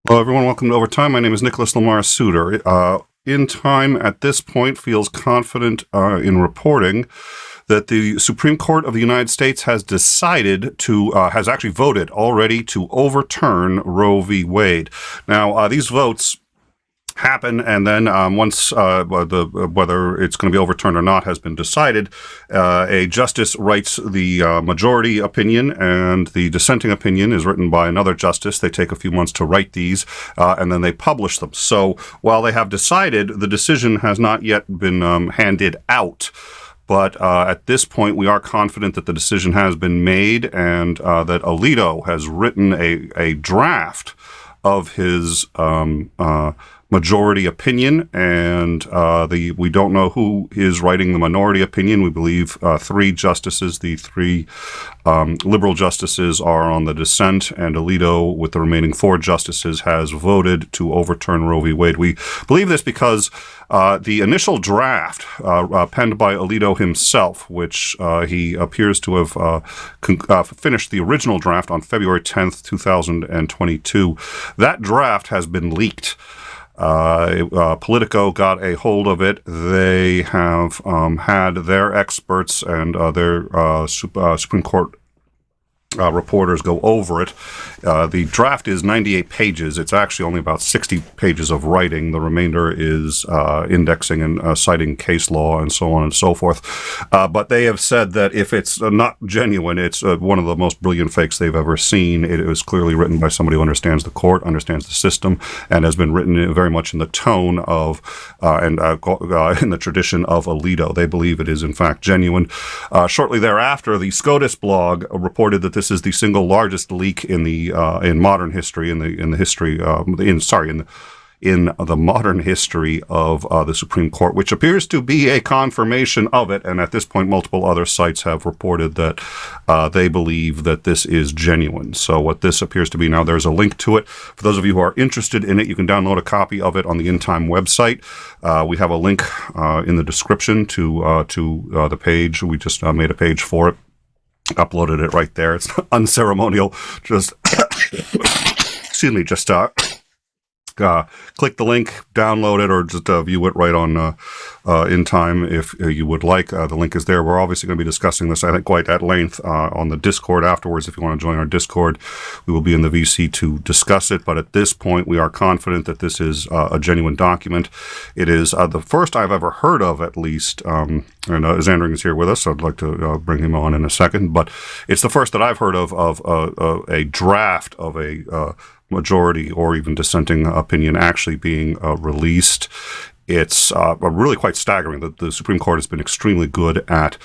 Hello, everyone. Welcome to Overtime. My name is Nicholas Lamar Soutter. In time, at this point, feels confident in reporting that the Supreme Court of the United States has decided to, has actually voted already to overturn Roe v. Wade. Now, these votes happen, and then once whether it's going to be overturned or not has been decided, a justice writes the majority opinion, and the dissenting opinion is written by another justice. They take a few months to write these, and then they publish them. So while they have decided, the decision has not yet been handed out. But at this point, we are confident that the decision has been made, and that Alito has written a draft of his majority opinion, and we don't know who is writing the minority opinion. We believe three justices, the three liberal justices, are on the dissent, and Alito, with the remaining four justices, has voted to overturn Roe v. Wade. We believe this because the initial draft penned by Alito himself, which he appears to have finished the original draft on February 10th, 2022, that draft has been leaked. Politico got a hold of it. They have had their experts and their Supreme Court reporters go over it. The draft is 98 pages. It's actually only about 60 pages of writing. The remainder is indexing and citing case law and so on and so forth. But they have said that if it's not genuine, it's one of the most brilliant fakes they've ever seen. It was clearly written by somebody who understands the court, understands the system, and has been written very much in the tone of and in the tradition of Alito. They believe it is in fact genuine. Shortly thereafter, the SCOTUS blog reported that this is the single largest leak in the modern history in the modern history of the Supreme Court, which appears to be a confirmation of it. And at this point, multiple other sites have reported that they believe that this is genuine. So what this appears to be now, there's a link to it. For those of you who are interested in it, you can download a copy of it on the In Time website. We have a link in the description to the page. We just made a page for it. Uploaded it right there. It's unceremonial. Just, excuse me, just click the link, download it, or just view it right on In Time if you would like. The link is there. We're obviously going to be discussing this, I think, quite at length on the Discord afterwards. If you want to join our Discord, we will be in the VC to discuss it. But at this point, we are confident that this is a genuine document. It is the first I've ever heard of, at least. And Xandring is here with us, so I'd like to bring him on in a second. But it's the first that I've heard of a draft of a majority or even dissenting opinion actually being released. It's really quite staggering that the Supreme Court has been extremely good at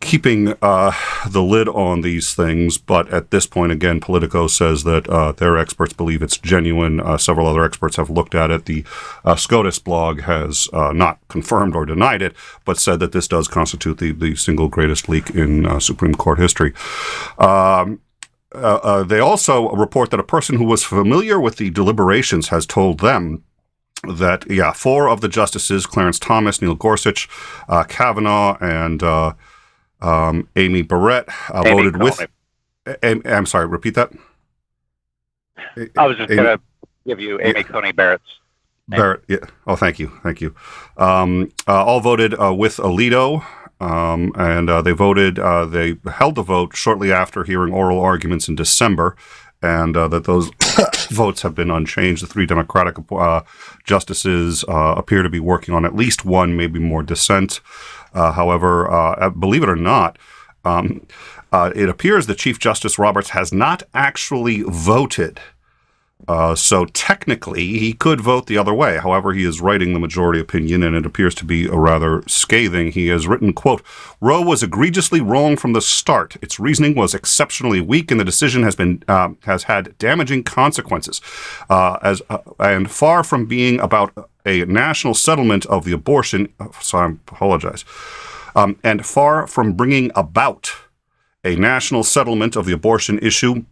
keeping the lid on these things, but at this point, again, Politico says that their experts believe it's genuine. Several other experts have looked at it. The SCOTUS blog has not confirmed or denied it, but said that this does constitute the single greatest leak in Supreme Court history. They also report that a person who was familiar with the deliberations has told them that, four of the justices, Clarence Thomas, Neil Gorsuch, Kavanaugh, and Amy Barrett, voted with... I'm sorry, repeat that? I was just going to give you Amy Coney Barrett's name. Barrett, yeah. Oh, thank you. All voted with Alito. And they held the vote shortly after hearing oral arguments in December, and that those votes have been unchanged. The three Democratic justices appear to be working on at least one, maybe more dissent. However, believe it or not, it appears that Chief Justice Roberts has not actually voted. So technically, he could vote the other way. However, he is writing the majority opinion, and it appears to be a rather scathing. He has written, quote, "Roe was egregiously wrong from the start. Its reasoning was exceptionally weak, and the decision has had damaging consequences. And far from being about a national settlement of the abortion, I apologize. And far from bringing about a national settlement of the abortion issue,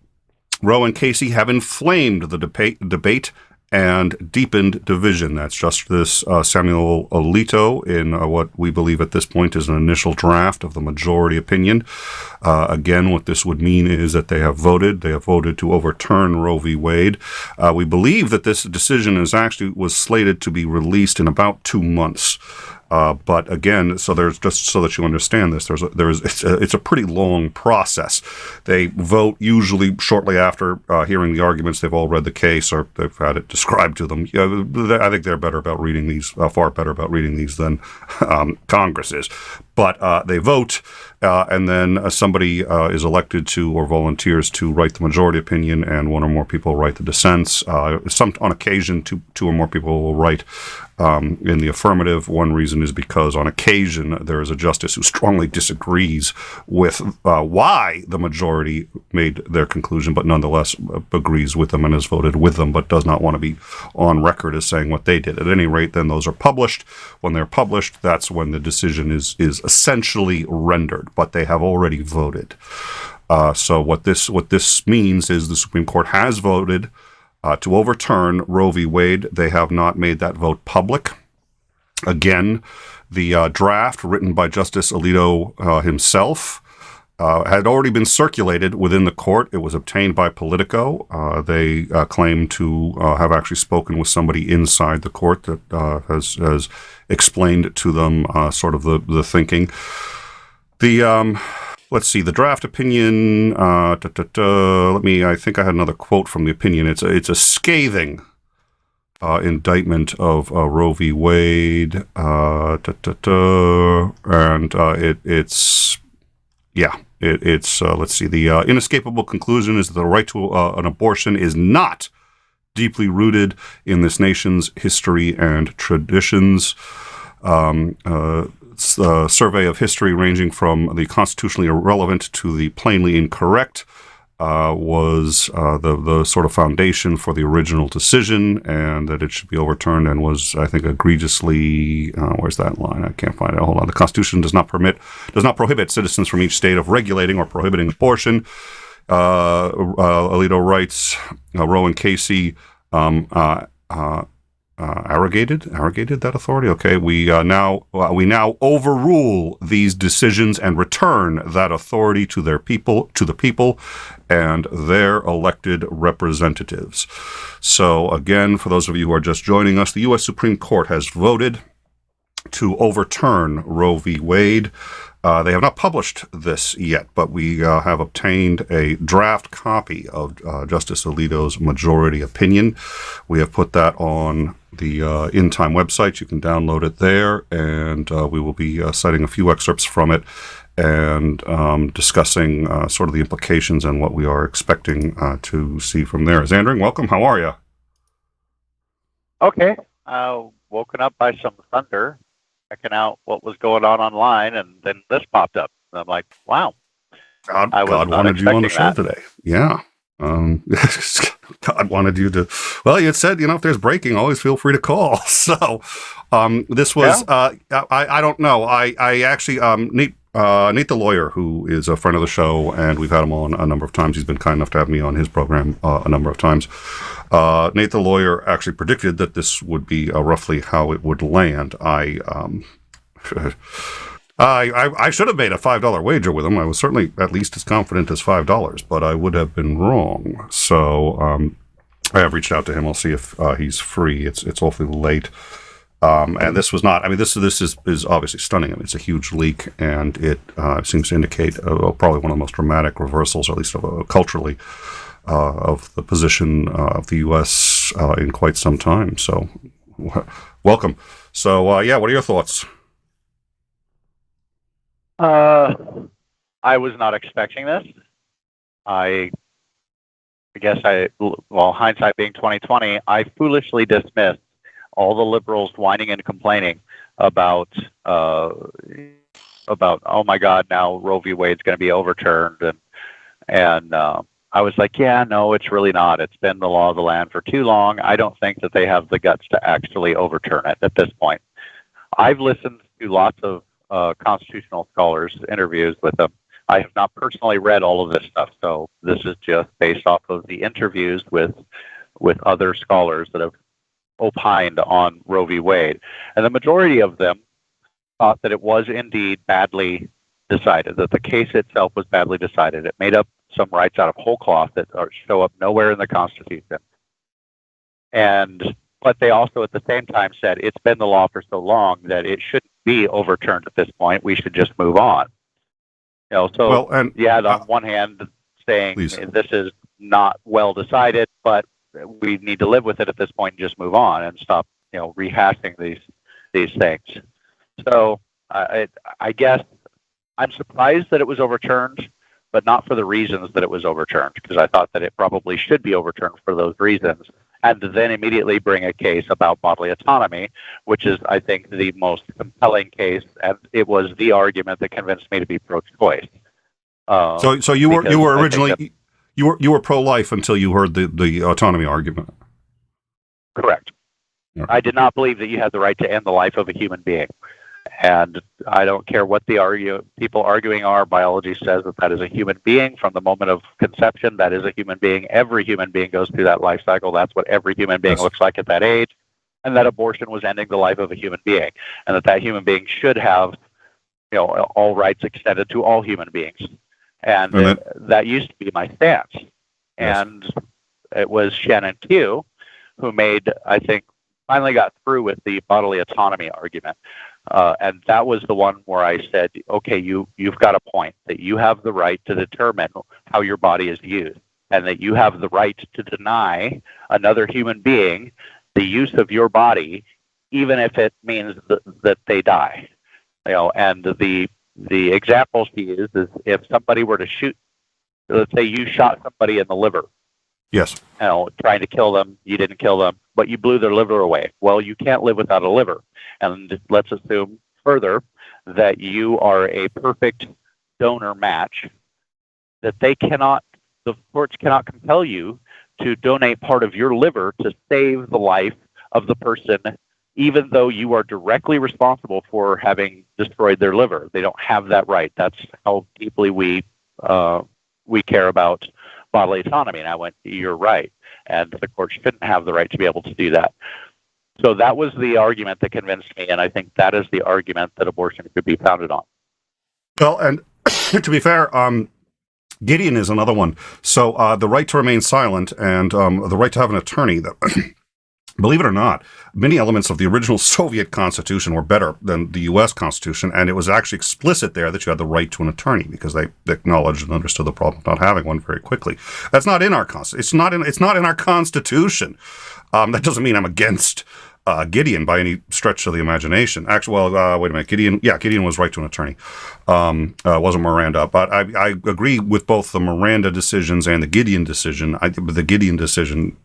Roe and Casey have inflamed the debate and deepened division. That's Justice Samuel Alito in what we believe at this point is an initial draft of the majority opinion. Again, what this would mean is that they have voted to overturn Roe v. Wade. We believe that this decision was slated to be released in about 2 months. But again, so there's just so that you understand this, it's a pretty long process. They vote usually shortly after hearing the arguments. They've all read the case or they've had it described to them. I think they're better about reading these, far better about reading these than Congress is. But they vote, and then somebody is elected to or volunteers to write the majority opinion, and one or more people write the dissents. On occasion, two or more people will write in the affirmative. One reason is because on occasion there is a justice who strongly disagrees with why the majority made their conclusion, but nonetheless agrees with them and has voted with them, but does not want to be on record as saying what they did. At any rate, then those are published. When they're published, that's when the decision is essentially rendered, but they have already voted. So what this means is the Supreme Court has voted to overturn Roe v. Wade. They have not made that vote public. Again, the draft written by Justice Alito himself had already been circulated within the court. It was obtained by Politico. They claim to have actually spoken with somebody inside the court that has explained to them sort of the thinking. Let's see, the draft opinion, I think I had another quote from the opinion. It's a scathing indictment of Roe v. Wade, and let's see, the inescapable conclusion is that the right to an abortion is not deeply rooted in this nation's history and traditions. It's a survey of history ranging from the constitutionally irrelevant to the plainly incorrect was the sort of foundation for the original decision, and that it should be overturned, and was, I think, egregiously, where's that line? I can't find it. Hold on. The Constitution does not prohibit citizens from each state of regulating or prohibiting abortion. Alito writes, Roe and Casey arrogated that authority. Okay, we now overrule these decisions and return that authority to the people and their elected representatives. So again, for those of you who are just joining us, the U.S. Supreme Court has voted to overturn Roe v. Wade. They have not published this yet, but we have obtained a draft copy of Justice Alito's majority opinion. We have put that on the In Time website. You can download it there, and we will be citing a few excerpts from it and discussing sort of the implications and what we are expecting to see from there. Zandring, welcome. How are you? Okay. Woken up by some thunder, checking out what was going on online, and then this popped up. And I'm like, wow. God wanted you on the show today. Yeah. God wanted you to, well, you said, if there's breaking, always feel free to call. So this was, I don't know. I actually, Nate the lawyer, who is a friend of the show, and we've had him on a number of times. He's been kind enough to have me on his program a number of times. Nate the lawyer actually predicted that this would be roughly how it would land. I should have made a $5 wager with him. I was certainly at least as confident as $5, but I would have been wrong. So I have reached out to him. I'll see if he's free. It's awfully late. And this was not, this is obviously stunning. It's a huge leak, and it seems to indicate probably one of the most dramatic reversals, or at least culturally, of the position of the U.S. In quite some time. So welcome. So what are your thoughts? I was not expecting this. I guess hindsight being 2020, I foolishly dismissed all the liberals whining and complaining about oh my God, now Roe v. Wade's going to be overturned, and I was like, yeah, no, it's really not. It's been the law of the land for too long. I don't think that they have the guts to actually overturn it at this point. I've listened to lots of constitutional scholars, interviews with them. I have not personally read all of this stuff, so this is just based off of the interviews with other scholars that have opined on Roe v. Wade. And the majority of them thought that it was indeed badly decided, that the case itself was badly decided. It made up some rights out of whole cloth that show up nowhere in the Constitution. But they also at the same time said it's been the law for so long that it shouldn't be overturned at this point. We should just move on. You had on one hand saying this is not well decided, but we need to live with it at this point and just move on and stop, rehashing these things. So I guess I'm surprised that it was overturned, but not for the reasons that it was overturned, because I thought that it probably should be overturned for those reasons, and then immediately bring a case about bodily autonomy, which is, I think, the most compelling case, and it was the argument that convinced me to be pro-choice. So you were originally you were pro-life until you heard the autonomy argument. Correct. Yeah. I did not believe that you had the right to end the life of a human being. And I don't care what the people arguing are. Biology says that is a human being from the moment of conception. That is a human being. Every human being goes through that life cycle. That's what every human being looks like at that age. And that abortion was ending the life of a human being, and that human being should have, all rights extended to all human beings. And that used to be my stance. Yes. And it was Shannon Pugh who finally got through with the bodily autonomy argument. And that was the one where I said, okay, you've got a point, that you have the right to determine how your body is used, and that you have the right to deny another human being the use of your body, even if it means that they die. And the example she used is if somebody were to shoot, let's say you shot somebody in the liver. Yes. Trying to kill them, you didn't kill them, but you blew their liver away. Well, you can't live without a liver. And let's assume further that you are a perfect donor match, that the courts cannot compel you to donate part of your liver to save the life of the person, even though you are directly responsible for having destroyed their liver. They don't have that right. That's how deeply we care about bodily autonomy. And I went, you're right. And the court shouldn't have the right to be able to do that. So that was the argument that convinced me, and I think that is the argument that abortion could be founded on. Well, and to be fair, Gideon is another one. So the right to remain silent and the right to have an attorney, that, believe it or not, many elements of the original Soviet Constitution were better than the U.S. Constitution, and it was actually explicit there that you had the right to an attorney because they acknowledged and understood the problem of not having one very quickly. That's not in our Constitution. It's not in our Constitution. That doesn't mean I'm against Gideon by any stretch of the imagination. Actually, wait a minute. Gideon was right to an attorney. Wasn't Miranda. But I agree with both the Miranda decisions and the Gideon decision. The Gideon decision,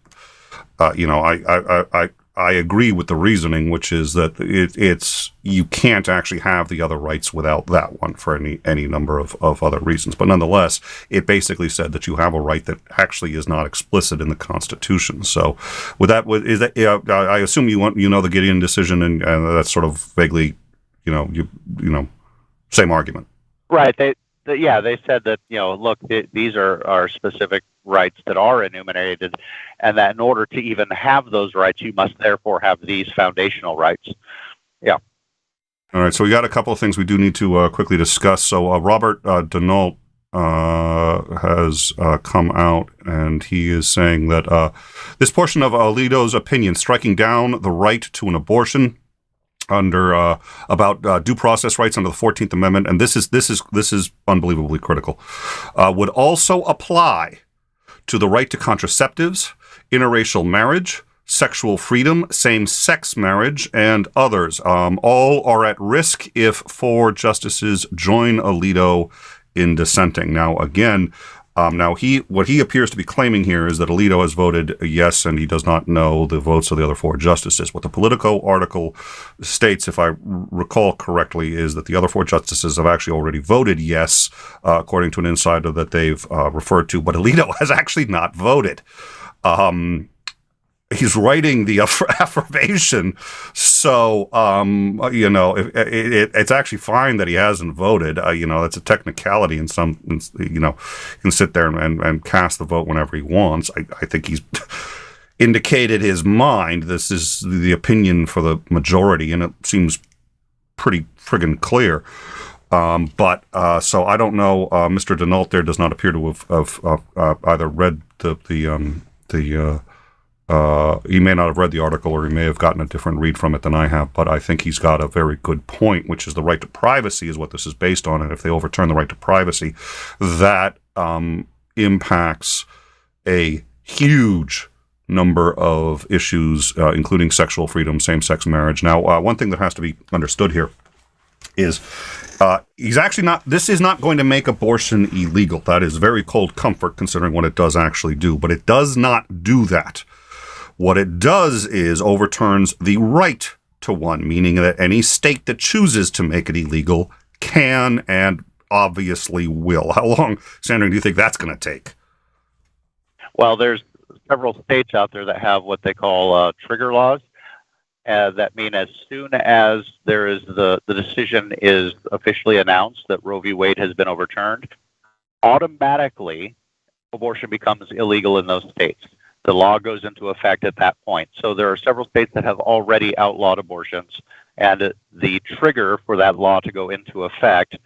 I agree with the reasoning, which is that it's you can't actually have the other rights without that one for any number of other reasons. But nonetheless, it basically said that you have a right that actually is not explicit in the Constitution. So, I assume you know the Gideon decision, and that's sort of vaguely, same argument. Right. They said that, look, these are specific rights that are enumerated, and that in order to even have those rights, you must therefore have these foundational rights. Yeah. All right. So we got a couple of things we do need to quickly discuss. So Robert Denault has come out, and he is saying that this portion of Alito's opinion, striking down the right to an abortion under about due process rights under the 14th Amendment, and this is unbelievably critical, would also apply to the right to contraceptives, interracial marriage, sexual freedom, same-sex marriage, and others. All are at risk if 4 justices join Alito in dissenting. Now, again, what he appears to be claiming here is that Alito has voted yes, and he does not know the votes of the other 4 justices. What the Politico article states, if I recall correctly, is that the other 4 justices have actually already voted yes, according to an insider that they've referred to, but Alito has actually not voted. He's writing the affirmation, so it's actually fine that he hasn't voted. It's a technicality, and he can sit there and cast the vote whenever he wants. I think indicated his mind. This is the opinion for the majority, and it seems pretty friggin' clear. So I don't know. Mr. Denault there does not appear to have either read he may not have read the article, or he may have gotten a different read from it than I have, but I think he's got a very good point, which is the right to privacy is what this is based on, and if they overturn the right to privacy, that impacts a huge number of issues, including sexual freedom, same-sex marriage. Now, one thing that has to be understood here is this is not going to make abortion illegal. That is very cold comfort considering what it does actually do, but it does not do that. What it does is overturns the right to one, meaning that any state that chooses to make it illegal can and obviously will. How long, Sandra, do you think that's going to take? Well, there's several states out there that have what they call trigger laws. That mean as soon as there is the decision is officially announced that Roe v. Wade has been overturned, automatically abortion becomes illegal in those states. The law goes into effect at that point. So there are several states that have already outlawed abortions, and the trigger for that law to go into effect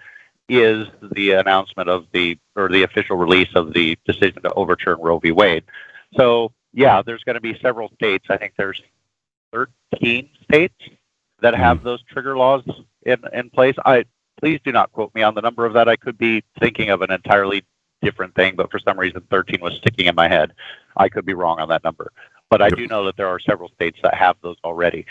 is the announcement of the official release of the decision to overturn Roe v. Wade. So yeah, there's going to be several states. I think there's 13 states that have those trigger laws in place. Please do not quote me on the number of that. I could be thinking of an entirely different thing, but for some reason 13 was sticking in my head. I could be wrong on that number. But I do know that there are several states that have those already.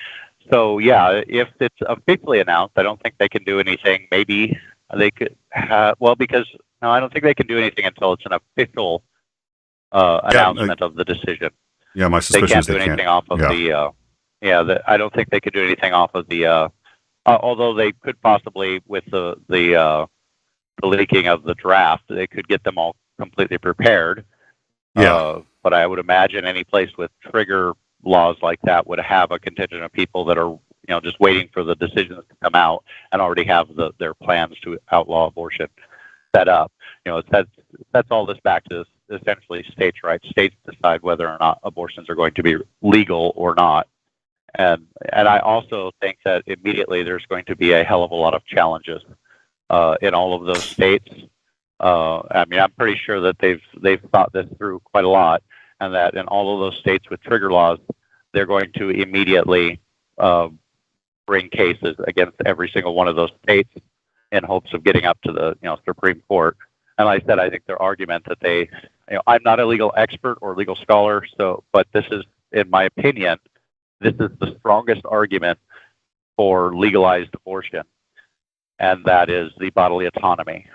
So yeah, if it's officially announced, I don't think they can do anything. Maybe they could I don't think they can do anything until it's an official announcement of the decision. Yeah, my suspicion is they can't do anything off of I don't think they could do anything off of the although they could possibly, with the leaking of the draft, they could get them all completely prepared. But I would imagine any place with trigger laws like that would have a contingent of people that are just waiting for the decisions to come out and already have their plans to outlaw abortion set up. That's all this back to essentially states' rights. States decide whether or not abortions are going to be legal or not. And I also think that immediately there's going to be a hell of a lot of challenges in all of those states. I'm pretty sure that they've thought this through quite a lot, and that in all of those states with trigger laws, they're going to immediately bring cases against every single one of those states in hopes of getting up to the Supreme Court. And like I said, I think their argument that I'm not a legal expert or legal scholar, but this is, in my opinion, this is the strongest argument for legalized abortion, and that is the bodily autonomy.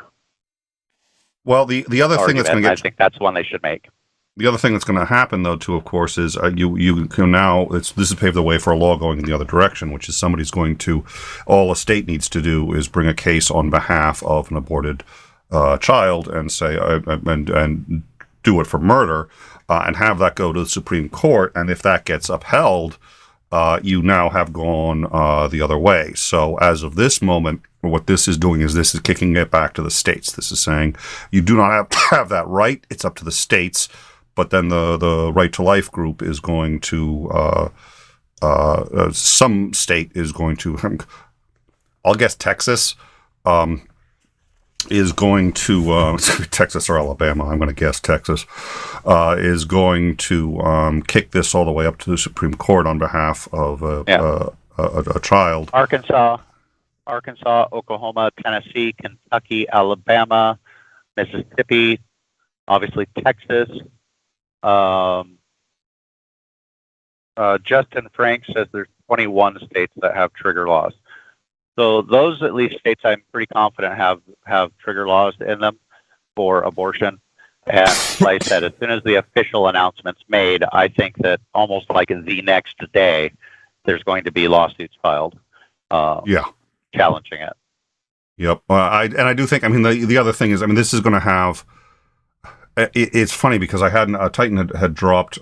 Well, the other thing that's going to I think that's one they should make. The other thing that's going to happen, though, too, of course, is you can now, this has paved the way for a law going in the other direction, which is somebody's going to, all a state needs to do is bring a case on behalf of an aborted child and say, and do it for murder, and have that go to the Supreme Court. And if that gets upheld, you now have gone the other way. So as of this moment, what this is doing is this is kicking it back to the states. This is saying you do not have to have that right. It's up to the states. But then the Right to Life group is going to, some state is going to, I'll guess Texas, is going to, Texas or Alabama, I'm going to guess Texas, is going to kick this all the way up to the Supreme Court on behalf of a child. Arkansas, Oklahoma, Tennessee, Kentucky, Alabama, Mississippi, obviously Texas. Justin Frank says there's 21 states that have trigger laws. So those, at least, states I'm pretty confident have trigger laws in them for abortion. And like I said, as soon as the official announcement's made, I think that almost like the next day, there's going to be lawsuits filed. Challenging it. Yep. I do think, the other thing is, this is going to have, it's funny because Titan had dropped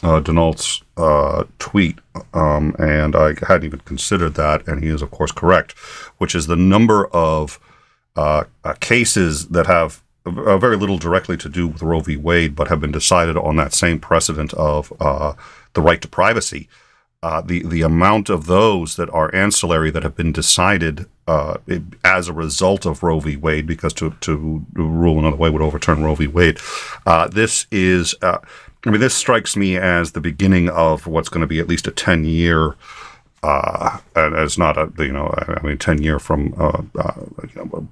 Denault's tweet, and I hadn't even considered that, and he is, of course, correct, which is the number of cases that have very little directly to do with Roe v. Wade, but have been decided on that same precedent of the right to privacy. The amount of those that are ancillary that have been decided as a result of Roe v. Wade, because to rule another way would overturn Roe v. Wade. This strikes me as the beginning of what's going to be at least a 10-year. And it's not 10-year from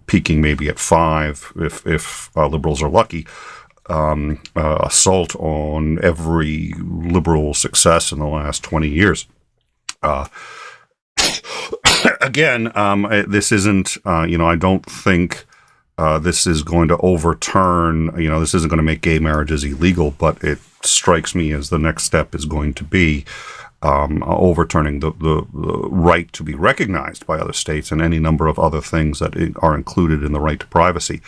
peaking maybe at 5 if liberals are lucky. Assault on every liberal success in the last 20 years. Again, this isn't, I don't think this is going to overturn, this isn't going to make gay marriages illegal, but it strikes me as the next step is going to be overturning the right to be recognized by other states and any number of other things that are included in the right to privacy.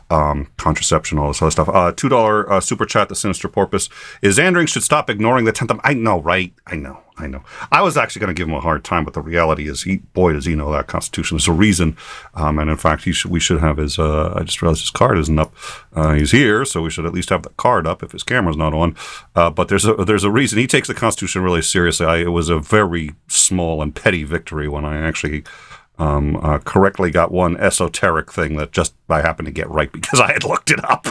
Contraception, all this other stuff. $2 super chat, the Sinister Porpoise. Is Andring should stop ignoring the 10th Amendment? I know, right? I know. I was actually going to give him a hard time, but the reality is, boy, does he know that Constitution. There's a reason, and in fact, we should have his, I just realized his card isn't up. He's here, so we should at least have the card up if his camera's not on. But there's a reason. He takes the Constitution really seriously. It was a very small and petty victory when I actually correctly got one esoteric thing that just I happened to get right because I had looked it up,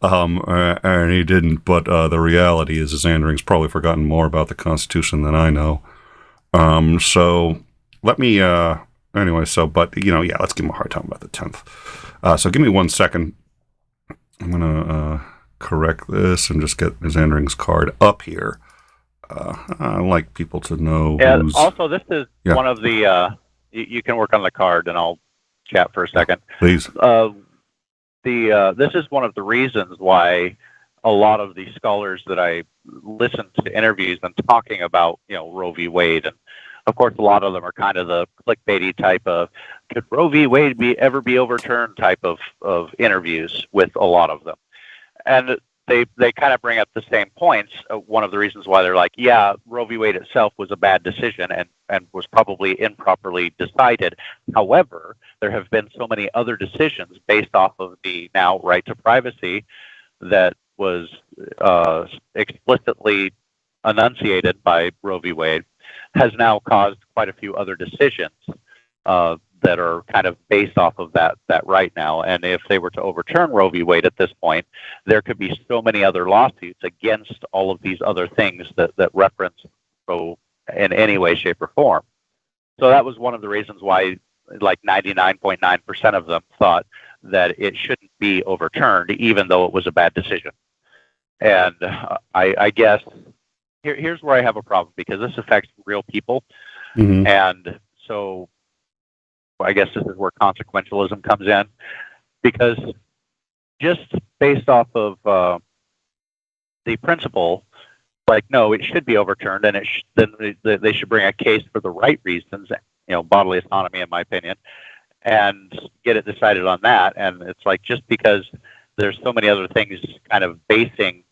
and he didn't. But the reality is Andring's probably forgotten more about the Constitution than I know. So let me anyway. So, but let's give him a hard time about the 10th. So give me 1 second. I'm gonna correct this and just get his Andring's card up here. I like people to know. Yeah. Also, this is one of the. You can work on the card, and I'll chat for a second. Please. This is one of the reasons why a lot of the scholars that I listen to interviews and talking about, Roe v. Wade, and of course a lot of them are kind of the clickbaity type of, could Roe v. Wade ever be overturned type of interviews with a lot of them. And they kind of bring up the same points. One of the reasons why they're like, yeah, Roe v. Wade itself was a bad decision and was probably improperly decided. However, there have been so many other decisions based off of the now right to privacy that was explicitly enunciated by Roe v. Wade, has now caused quite a few other decisions that are kind of based off of that right now. And if they were to overturn Roe v. Wade at this point, there could be so many other lawsuits against all of these other things that reference Roe in any way, shape, or form. So that was one of the reasons why like 99.9% of them thought that it shouldn't be overturned, even though it was a bad decision. And I guess here's where I have a problem, because this affects real people. Mm-hmm. And so I guess this is where consequentialism comes in, because just based off of the principle, like, no, it should be overturned, and then they should bring a case for the right reasons, bodily autonomy, in my opinion, and get it decided on that. And it's like, just because there's so many other things kind of basing,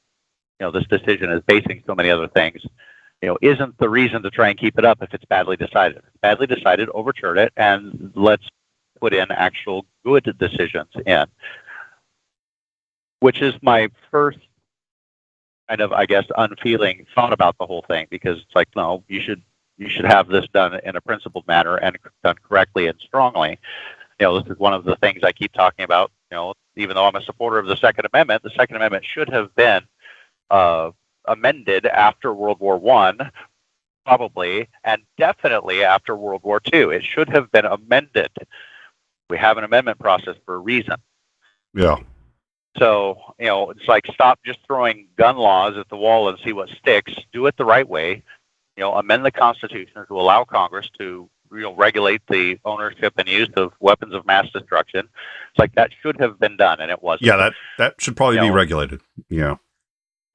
this decision is basing so many other things, isn't the reason to try and keep it up if it's badly decided. If it's badly decided, overturn it, and let's put in actual good decisions in. Which is my first kind of, I guess, unfeeling thought about the whole thing, because it's like, no, you should have this done in a principled manner and done correctly and strongly. This is one of the things I keep talking about. Even though I'm a supporter of the Second Amendment should have been amended after World War I, probably, and definitely after World War II. It should have been amended. We have an amendment process for a reason. Yeah. So, it's like, stop just throwing gun laws at the wall and see what sticks. Do it the right way. Amend the Constitution to allow Congress to regulate the ownership and use of weapons of mass destruction. It's like, that should have been done, and it wasn't. Yeah, that should probably be regulated. Yeah.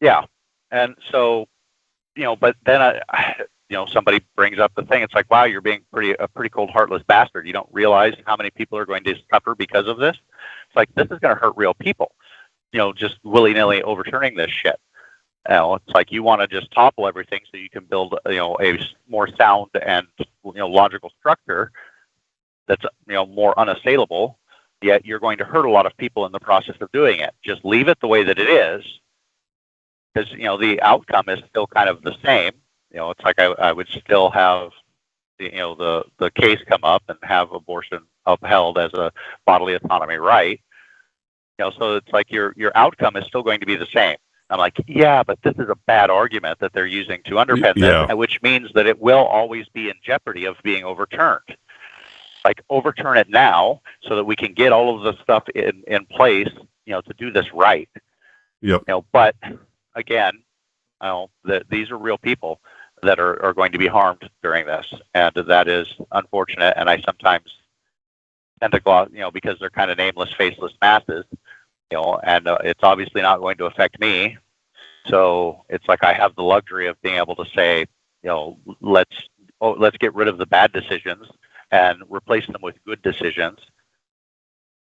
Yeah. And so, but then, somebody brings up the thing. It's like, wow, you're being a pretty cold, heartless bastard. You don't realize how many people are going to suffer because of this. It's like, this is going to hurt real people, just willy-nilly overturning this shit. It's like, you want to just topple everything so you can build, a more sound and, logical structure that's, more unassailable. yet you're going to hurt a lot of people in the process of doing it. Just leave it the way that it is, because the outcome is still kind of the same. It's like I would still have the case come up and have abortion upheld as a bodily autonomy right. So it's like your outcome is still going to be the same. I'm like, yeah, but this is a bad argument that they're using to underpin this, which means that it will always be in jeopardy of being overturned. Like, overturn it now so that we can get all of the stuff in place, to do this right. Yep. But again, these are real people that are going to be harmed during this, and that is unfortunate. And I sometimes tend to gloss, because they're kind of nameless, faceless masses, and it's obviously not going to affect me. So it's like I have the luxury of being able to say, let's get rid of the bad decisions and replace them with good decisions,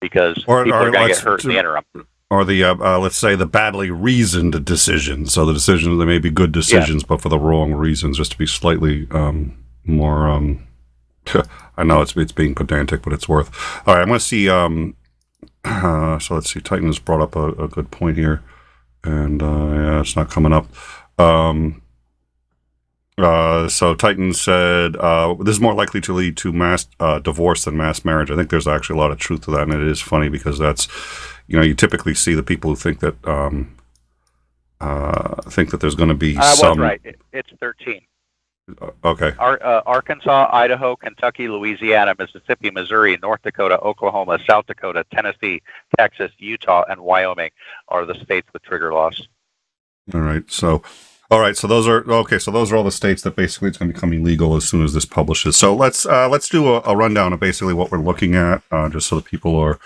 because people are going to get hurt in the interim. Or the, let's say, the badly reasoned decisions. So the decisions, they may be good decisions, but for the wrong reasons, just to be slightly more, I know it's being pedantic, but it's worth. All right, I'm going to see, so let's see, Titan has brought up a good point here, and yeah, it's not coming up. So Titan said, this is more likely to lead to mass divorce than mass marriage. I think there's actually a lot of truth to that, and it is funny because that's, you typically see the people who think that there's going to be some. I was right. It's 13. Okay. Arkansas, Idaho, Kentucky, Louisiana, Mississippi, Missouri, North Dakota, Oklahoma, South Dakota, Tennessee, Texas, Utah, and Wyoming are the states with trigger laws. All right. So those are okay. So those are all the states that basically it's going to become illegal as soon as this publishes. So let's do a rundown of basically what we're looking at, just so that people are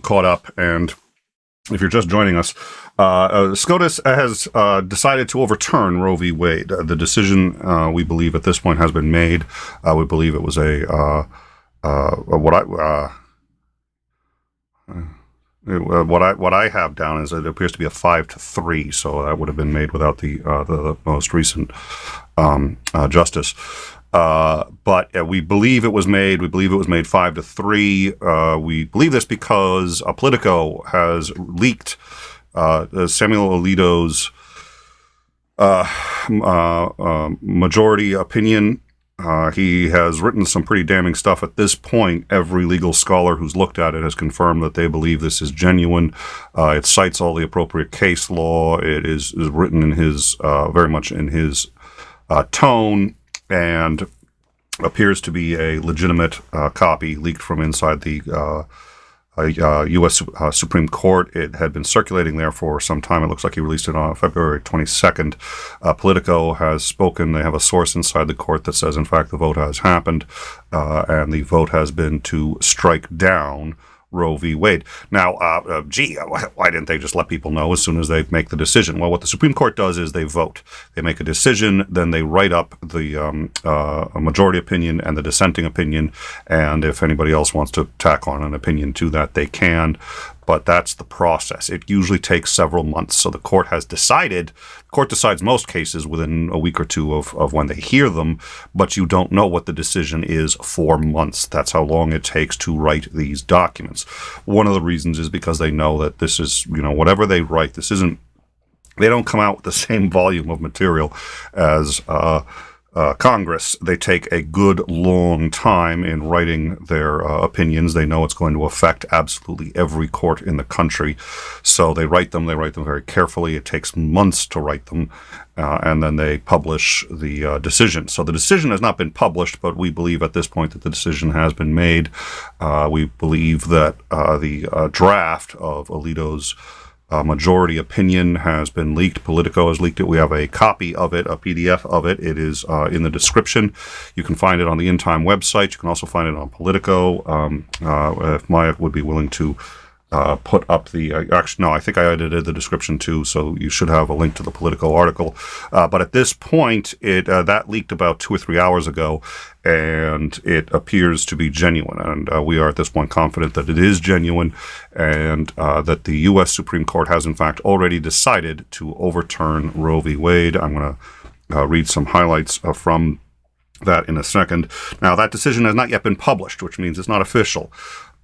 caught up. And if you're just joining us, SCOTUS has decided to overturn Roe v. Wade. The decision, we believe, at this point has been made. We believe it was what I have down is it appears to be a 5-3, so that would have been made without the most recent justice. But we believe it was made. We believe it was made 5-3. We believe this because Politico has leaked Samuel Alito's majority opinion. He has written some pretty damning stuff. At this point, every legal scholar who's looked at it has confirmed that they believe this is genuine. It cites all the appropriate case law. It is written in his very much in his tone, and appears to be a legitimate copy leaked from inside the U.S. Supreme Court. It had been circulating there for some time. It looks like he released it on February 22nd. Politico has spoken. They have a source inside the court that says, in fact, the vote has happened, and the vote has been to strike down Roe v. Wade. Now, why didn't they just let people know as soon as they make the decision? Well, what the Supreme Court does is they vote. They make a decision, then they write up the majority opinion and the dissenting opinion, and if anybody else wants to tack on an opinion to that, they can. But that's the process. It usually takes several months. So the court has decided, the court decides most cases within a week or two of when they hear them, but you don't know what the decision is for months. That's how long it takes to write these documents. One of the reasons is because they know that this is, whatever they write, they don't come out with the same volume of material as Congress. They take a good long time in writing their opinions. They know it's going to affect absolutely every court in the country. So they write them very carefully. It takes months to write them. And then they publish the decision. So the decision has not been published, but we believe at this point that the decision has been made. We believe that the draft of Alito's majority opinion has been leaked. Politico has leaked it. We have a copy of it, a PDF of it. It is in the description. You can find it on the In Time website. You can also find it on Politico. If Maya would be willing to put up the actually, no, I think I edited the description too, so you should have a link to the Politico article. But at this point, that leaked about 2 or 3 hours ago, and it appears to be genuine. And we are at this point confident that it is genuine, and that the U.S. Supreme Court has in fact already decided to overturn Roe v. Wade. I'm going to read some highlights from that in a second. Now, that decision has not yet been published, which means it's not official.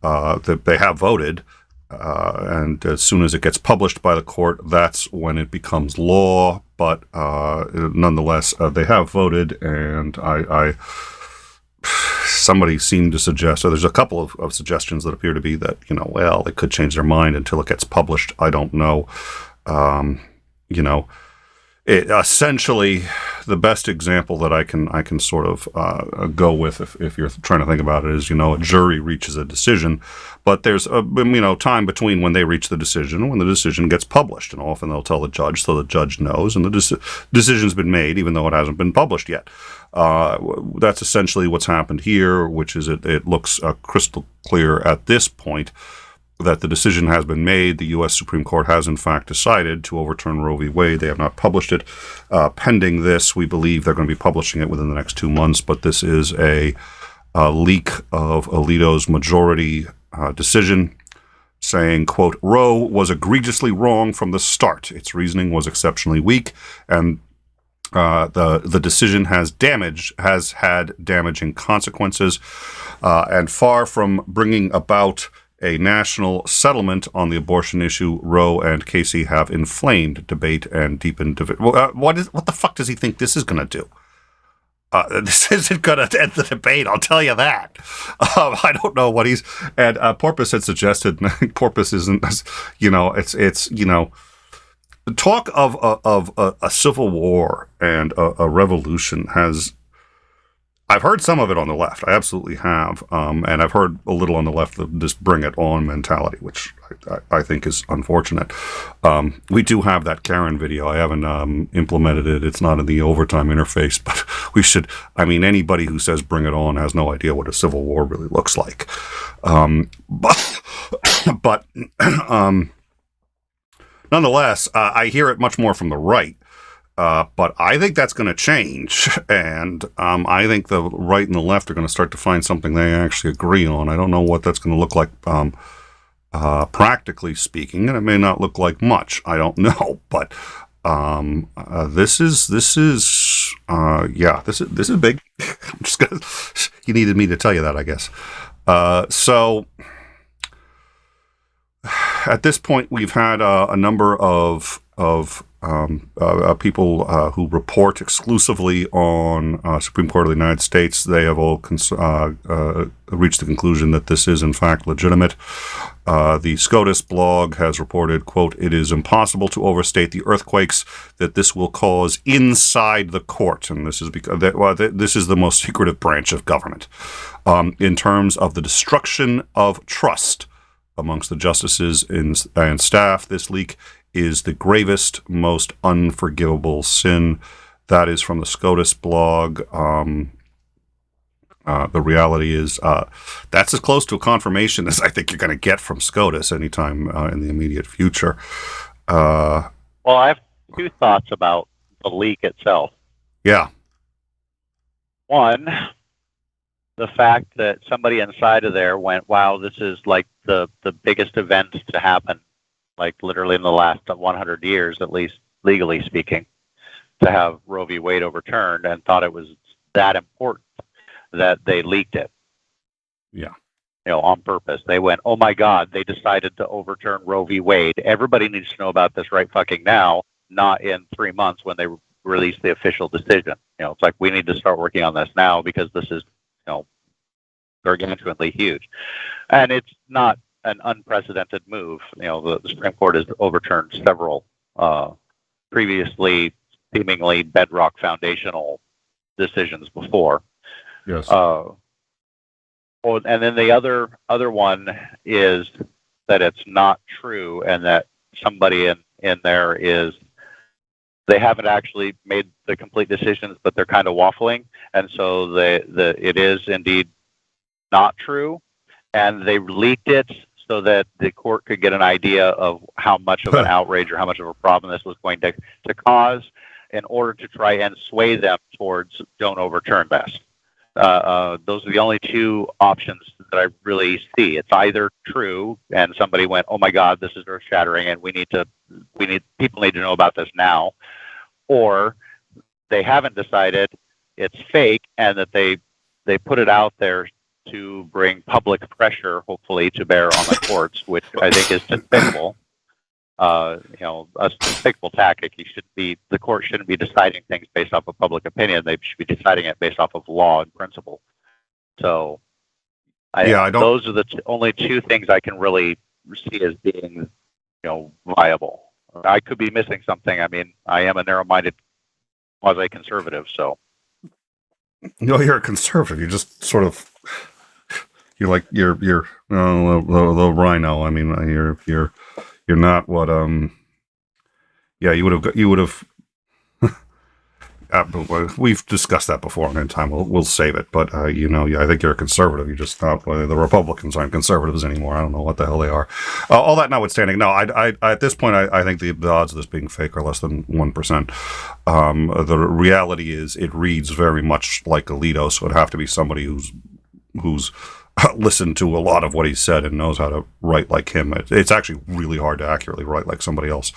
that they have voted. And as soon as it gets published by the court, that's when it becomes law. But nonetheless, they have voted, and somebody seemed to suggest, so there's a couple of suggestions that appear to be that, well, they could change their mind until it gets published. I don't know. Essentially, the best example that I can sort of go with, if you're trying to think about it, is a jury reaches a decision, but there's time between when they reach the decision and when the decision gets published, and often they'll tell the judge, so the judge knows, and the decision's been made even though it hasn't been published yet. That's essentially what's happened here, which is it looks crystal clear at this point that the decision has been made. The U.S. Supreme Court has, in fact, decided to overturn Roe v. Wade. They have not published it. Pending this, we believe they're going to be publishing it within the next 2 months, but this is a leak of Alito's majority decision saying, quote, Roe was egregiously wrong from the start. Its reasoning was exceptionally weak, and the decision has had damaging consequences, and far from bringing about a national settlement on the abortion issue, Roe and Casey have inflamed debate and deepened division. What the fuck does he think this is going to do? This isn't going to end the debate, I'll tell you that. I don't know what he's... And Porpoise had suggested, and I think Porpoise isn't, it's the talk of a civil war and a revolution has... I've heard some of it on the left. I absolutely have. And I've heard a little on the left of this bring it on mentality, which I think is unfortunate. We do have that Karen video. I haven't implemented it. It's not in the overtime interface, but we should. I mean, anybody who says bring it on has no idea what a civil war really looks like. But nonetheless, I hear it much more from the right. But I think that's going to change, and I think the right and the left are going to start to find something they actually agree on. I don't know what that's going to look like practically speaking, and it may not look like much. I don't know, but this is big. I'm just gonna, you needed me to tell you that, I guess. So at this point, we've had a number of people who report exclusively on Supreme Court of the United States. They have all reached the conclusion that this is in fact legitimate. The SCOTUS blog has reported, quote, it is impossible to overstate the earthquakes that this will cause inside the court. And this is because this is the most secretive branch of government. In terms of the destruction of trust amongst the justices and staff, this leak is the gravest, most unforgivable sin. That is from the SCOTUS blog. The reality is that's as close to a confirmation as I think you're going to get from SCOTUS anytime in the immediate future. Well, I have two thoughts about the leak itself. Yeah. One, the fact that somebody inside of there went, wow, this is like the biggest event to happen, like literally in the last 100 years, at least legally speaking, to have Roe v. Wade overturned, and thought it was that important that they leaked it. Yeah. On purpose. They went, oh my God, they decided to overturn Roe v. Wade. Everybody needs to know about this right fucking now, not in 3 months when they release the official decision. It's like, we need to start working on this now because this is, gargantuanly huge. And it's not an unprecedented move. The Supreme Court has overturned several previously seemingly bedrock foundational decisions before. Yes. And then the other one is that it's not true, and that somebody in there is, they haven't actually made the complete decisions, but they're kind of waffling, and so it is indeed not true, and they leaked it so that the court could get an idea of how much of an outrage or how much of a problem this was going to cause, in order to try and sway them towards don't overturn this. Those are the only two options that I really see. It's either true and somebody went, oh my God, this is earth shattering and people need to know about this now, or they haven't decided, it's fake, and that they put it out there to bring public pressure, hopefully, to bear on the courts, which I think is despicable. A despicable tactic. The court shouldn't be deciding things based off of public opinion. They should be deciding it based off of law and principle. So, those are the only two things I can really see as being, viable. I could be missing something. I mean, I am a narrow-minded quasi-conservative, so. No, you're a conservative. You just sort of, you're the rhino. I mean, you're not what, you would have, we've discussed that before in time. We'll save it. But, I think you're a conservative. You're just not, the Republicans aren't conservatives anymore. I don't know what the hell they are. All that notwithstanding, no, I at this point, I think the odds of this being fake are less than 1%. The reality is it reads very much like Alito, so it'd have to be somebody who's listened to a lot of what he said and knows how to write like him. It's actually really hard to accurately write like somebody else.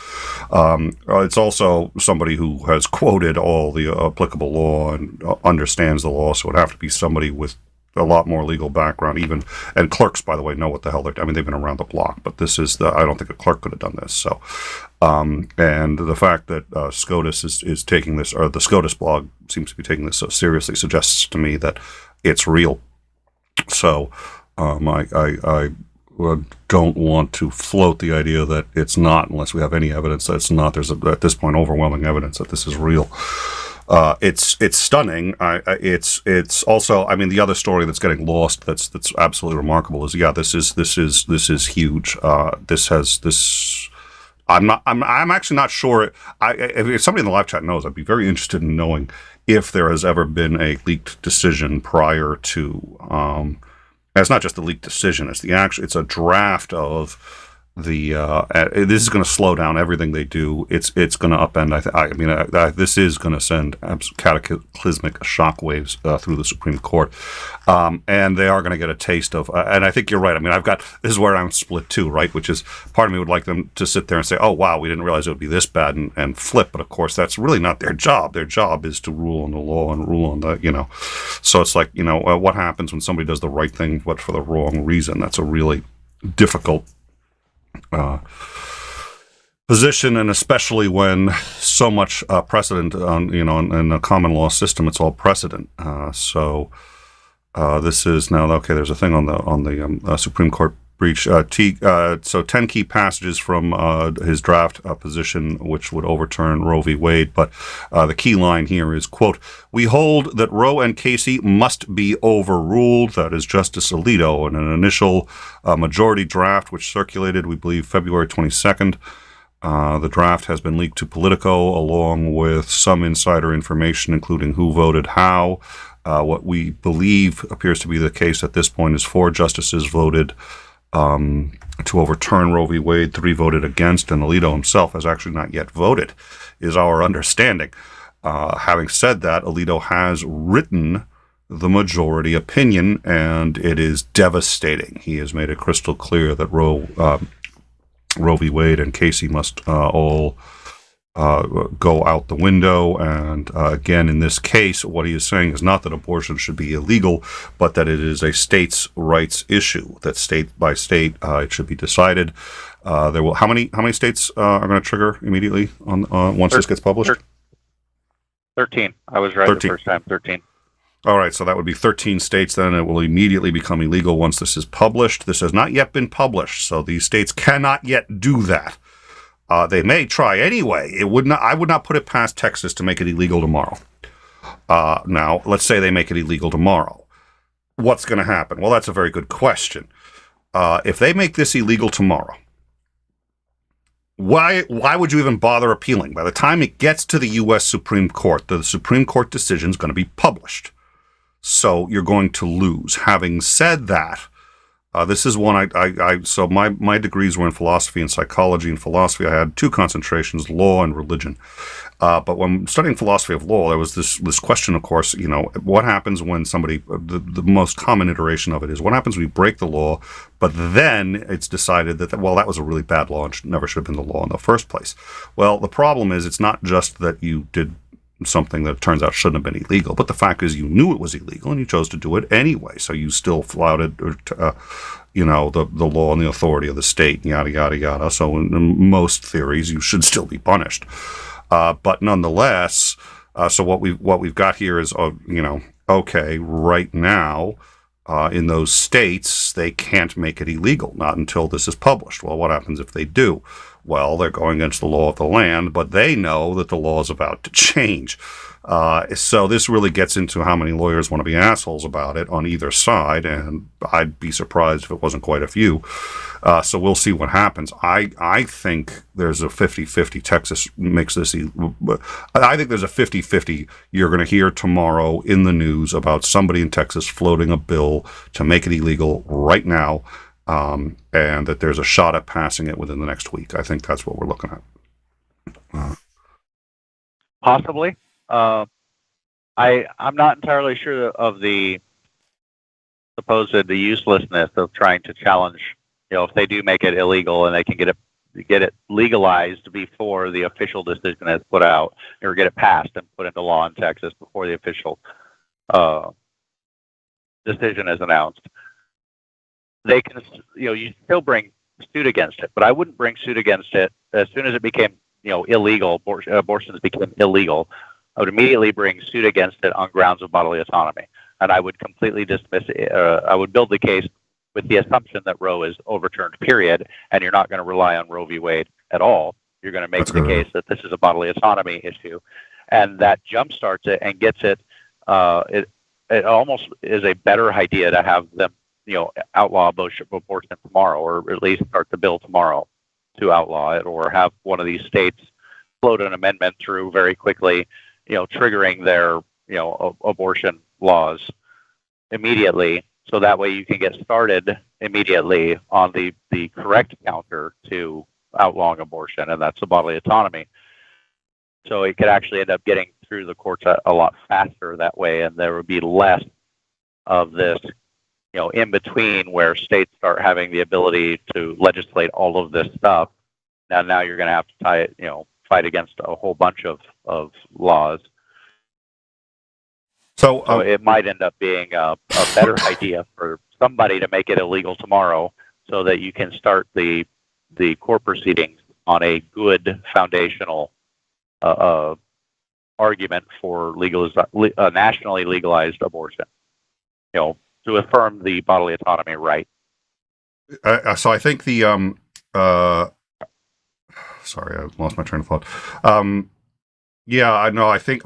It's also somebody who has quoted all the applicable law and understands the law, so it would have to be somebody with a lot more legal background. And clerks, by the way, know what the hell they've been around the block, but I don't think a clerk could have done this. So, and the fact that SCOTUS is taking this, or the SCOTUS blog seems to be taking this so seriously, suggests to me that it's real. So, I don't want to float the idea that it's not, unless we have any evidence that it's not. There's at this point overwhelming evidence that this is real. It's stunning. It's also, the other story that's getting lost that's absolutely remarkable is, this is huge. I'm actually not sure. If somebody in the live chat knows, I'd be very interested in knowing if there has ever been a leaked decision prior to, it's not just a leaked decision, it's a draft of the, this is going to slow down everything they do. It's going to upend, this is going to send cataclysmic shockwaves through the Supreme Court. And they are going to get a taste of, and I think you're right. This is where I'm split too, right? Which is, part of me would like them to sit there and say, oh, wow, we didn't realize it would be this bad and flip. But of course, that's really not their job. Their job is to rule on the law and rule on the, So it's like, what happens when somebody does the right thing, but for the wrong reason? That's a really difficult position, and especially when so much precedent on, in a common law system, it's all precedent. So this is now, okay, there's a thing on the Supreme Court breach. So 10 key passages from his draft position, which would overturn Roe v. Wade. But the key line here is, quote, "We hold that Roe and Casey must be overruled." That is Justice Alito in an initial majority draft, which circulated, we believe, February 22nd. The draft has been leaked to Politico, along with some insider information, including who voted how. What we believe appears to be the case at this point is 4 justices voted to overturn Roe v. Wade, 3 voted against, and Alito himself has actually not yet voted, is our understanding. Having said that, Alito has written the majority opinion, and it is devastating. He has made it crystal clear that Roe v. Wade and Casey must all go out the window. And again, in this case, what he is saying is not that abortion should be illegal, but that it is a states' rights issue, that state by state it should be decided. How many states are going to trigger immediately on once this gets published? 13. I was right 13. The first time. 13. All right, so that would be 13 states. Then it will immediately become illegal once this is published. This has not yet been published, so these states cannot yet do that. They may try anyway. I would not put it past Texas to make it illegal tomorrow. Now, let's say they make it illegal tomorrow. What's going to happen? Well, that's a very good question. If they make this illegal tomorrow, why would you even bother appealing? By the time it gets to the U.S. Supreme Court, the Supreme Court decision is going to be published. So you're going to lose. Having said that, this is one so my degrees were in philosophy and psychology. In philosophy, I had 2 concentrations, law and religion. But when studying philosophy of law, there was this question, of course, what happens when somebody, the most common iteration of it is, what happens when you break the law, but then it's decided that was a really bad law and never should have been the law in the first place. Well, the problem is, it's not just that you did something that turns out shouldn't have been illegal. But the fact is, you knew it was illegal and you chose to do it anyway. So you still flouted, the law and the authority of the state, yada yada yada. So in most theories, you should still be punished. But nonetheless, so what we've got here is, okay, right now, in those states, they can't make it illegal, not until this is published. Well, what happens if they do? Well, they're going against the law of the land, but they know that the law is about to change. So this really gets into how many lawyers want to be assholes about it on either side, and I'd be surprised if it wasn't quite a few. So we'll see what happens. I think there's a 50-50. Texas makes this. I think there's a 50-50. You're going to hear tomorrow in the news about somebody in Texas floating a bill to make it illegal right now, and that there's a shot at passing it within the next week. I think that's what we're looking at. Possibly. I'm not entirely sure of the supposed uselessness of trying to challenge. If they do make it illegal and they can get it legalized before the official decision is put out, or get it passed and put into law in Texas before the official decision is announced, they can, you still bring suit against it. But I wouldn't bring suit against it as soon as it became, illegal. Abortions became illegal. I would immediately bring suit against it on grounds of bodily autonomy, and I would completely dismiss it. I would build the case with the assumption that Roe is overturned, period, and you're not going to rely on Roe v. Wade at all. You're going to make the case that this is a bodily autonomy issue, and that jumpstarts it and gets it. It almost is a better idea to have them, outlaw abortion tomorrow, or at least start the bill tomorrow to outlaw it, or have one of these states float an amendment through very quickly, triggering their, abortion laws immediately. So that way you can get started immediately on the correct counter to outlawing abortion, and that's the bodily autonomy. So it could actually end up getting through the courts a lot faster that way, and there would be less of this, in between where states start having the ability to legislate all of this stuff. Now you're going to have to tie it, fight against a whole bunch of laws. So it might end up being a better idea for somebody to make it illegal tomorrow, so that you can start the court proceedings on a good foundational argument for nationally legalized abortion, to affirm the bodily autonomy right. So I think sorry, I lost my train of thought. Yeah, I know. I think.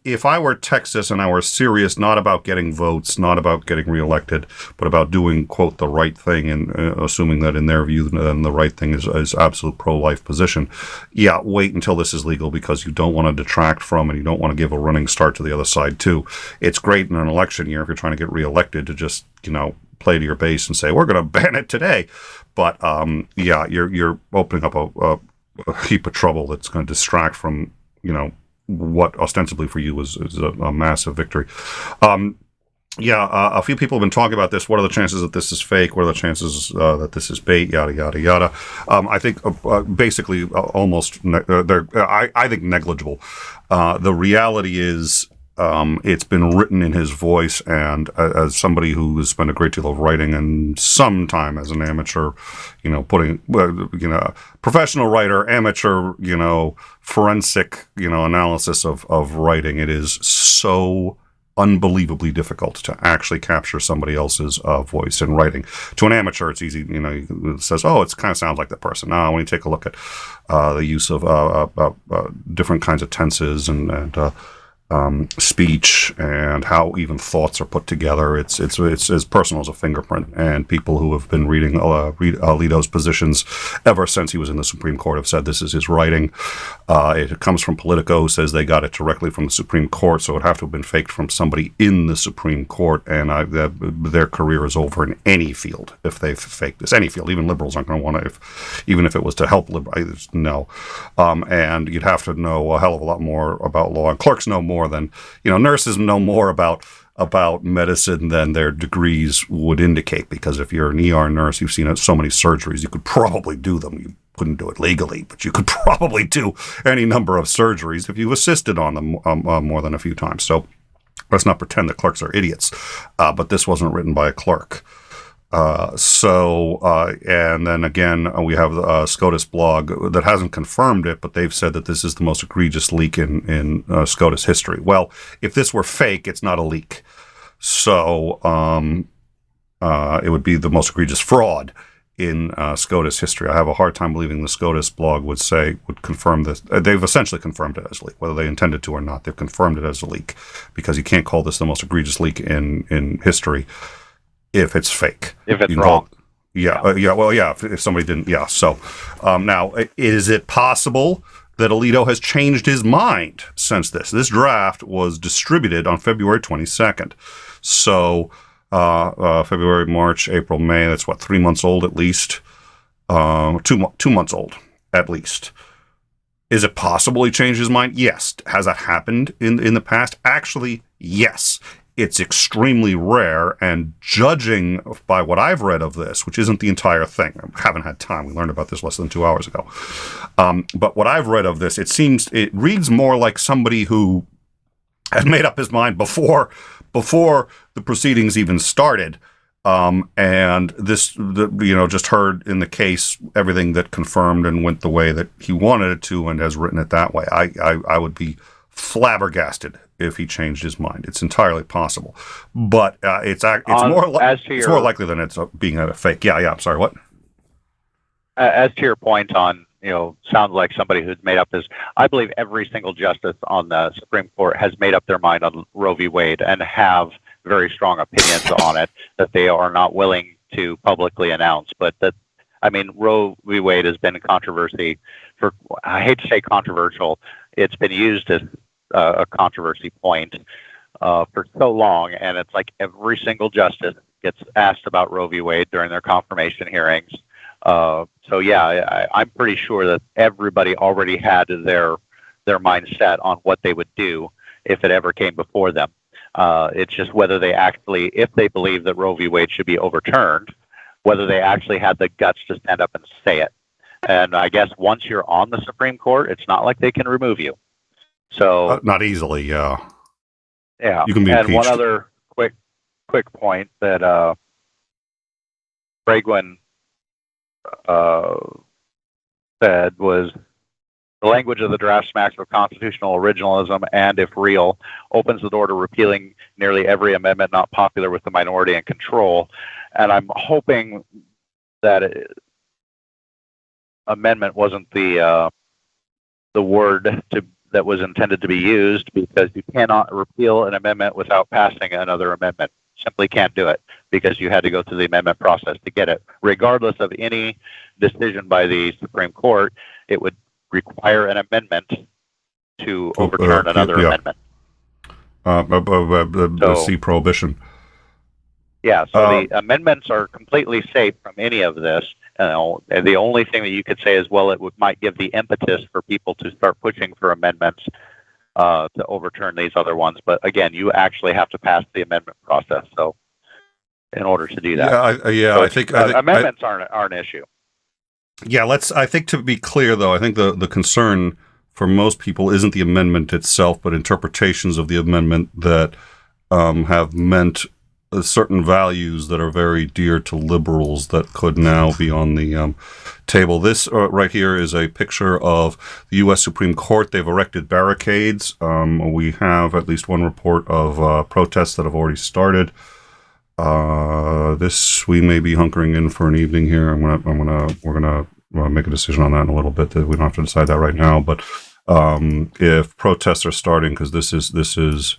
If I were Texas and I were serious, not about getting votes, not about getting reelected, but about doing, quote, the right thing, and assuming that in their view, then the right thing is absolute pro-life position. Yeah, wait until this is legal, because you don't want to detract from, and you don't want to give a running start to the other side too. It's great in an election year if you're trying to get reelected to just, play to your base and say we're going to ban it today. But you're opening up a heap of trouble that's going to distract from, what ostensibly for you is a massive victory. A few people have been talking about this. What are the chances that this is fake? What are the chances that this is bait? Yada, yada, yada. I think basically almost, I think negligible. The reality is, it's been written in his voice, and as somebody who has spent a great deal of writing and some time as an amateur, professional writer, amateur, forensic, analysis of writing, it is so unbelievably difficult to actually capture somebody else's voice in writing. To an amateur, it's easy, it says, oh, it kind of sounds like that person. Now, when you take a look at the use of different kinds of tenses and speech and how even thoughts are put together, it's as personal as a fingerprint. And people who have been reading Alito's positions ever since he was in the Supreme Court have said this is his writing. It comes from Politico, who says they got it directly from the Supreme Court, so it would have to have been faked from somebody in the Supreme Court, and their career is over in any field if they fake this. Any field, even liberals aren't going to want to, even if it was to help liberals, no. And you'd have to know a hell of a lot more about law, and clerks know more than, nurses know more about medicine than their degrees would indicate, because if you're an ER nurse, you've seen so many surgeries, you could probably do them. You couldn't do it legally, but you could probably do any number of surgeries if you assisted on them more than a few times. So let's not pretend that clerks are idiots. But this wasn't written by a clerk. And then again, we have the SCOTUS blog that hasn't confirmed it, but they've said that this is the most egregious leak in SCOTUS history. Well, if this were fake, it's not a leak. So it would be the most egregious fraud in SCOTUS history. I have a hard time believing the SCOTUS blog would confirm this. They've essentially confirmed it as a leak, whether they intended to or not. They've confirmed it as a leak because you can't call this the most egregious leak in history if it's fake. If it's wrong. If somebody didn't, yeah. So now, is it possible that Alito has changed his mind since this? This draft was distributed on February 22nd. So February, March, April, May, that's 3 months old at least. 2 months old at least. Is it possible he changed his mind? Yes. Has that happened in the past? Actually, yes. It's extremely rare, and judging by what I've read of this, which isn't the entire thing, I haven't had time. We learned about this less than 2 hours ago. But what I've read of this, it reads more like somebody who had made up his mind before the proceedings even started, and just heard in the case everything that confirmed and went the way that he wanted it to, and has written it that way. I would be flabbergasted if he changed his mind. It's entirely possible, but it's more likely than it's being a fake. Yeah. I'm sorry. What? As to your point on, sounds like somebody who's made up I believe every single justice on the Supreme Court has made up their mind on Roe v. Wade and have very strong opinions on it that they are not willing to publicly announce. But Roe v. Wade has been a controversy I hate to say controversial. It's been used as a controversy point for so long, and it's like every single justice gets asked about Roe v. Wade during their confirmation hearings. I'm pretty sure that everybody already had their mindset on what they would do if it ever came before them. It's just whether they actually, if they believe that Roe v. Wade should be overturned, whether they actually had the guts to stand up and say it. And I guess once you're on the Supreme Court, it's not like they can remove you. So not easily, yeah. Yeah. You can be and impeached. One other quick point that Bragwin said was the language of the draft smacks of constitutional originalism and, if real, opens the door to repealing nearly every amendment not popular with the minority in control. And I'm hoping that amendment wasn't the word that was intended to be used, because you cannot repeal an amendment without passing another amendment. Simply can't do it, because you had to go through the amendment process to get it. Regardless of any decision by the Supreme Court, it would require an amendment to overturn another amendment. See prohibition. Yeah, so the amendments are completely safe from any of this. And the only thing that you could say is, well, might give the impetus for people to start pushing for amendments to overturn these other ones. But again, you actually have to pass the amendment process. So, in order to do that, I think amendments aren't an issue. Yeah, I think, to be clear, though, I think the concern for most people isn't the amendment itself, but interpretations of the amendment that have meant certain values that are very dear to liberals that could now be on the table. This right here is a picture of the U.S. Supreme Court. They've erected barricades. We have at least one report of protests that have already started. We may be hunkering in for an evening here. We're gonna make a decision on that in a little bit. That we don't have to decide that right now. But if protests are starting, because this is.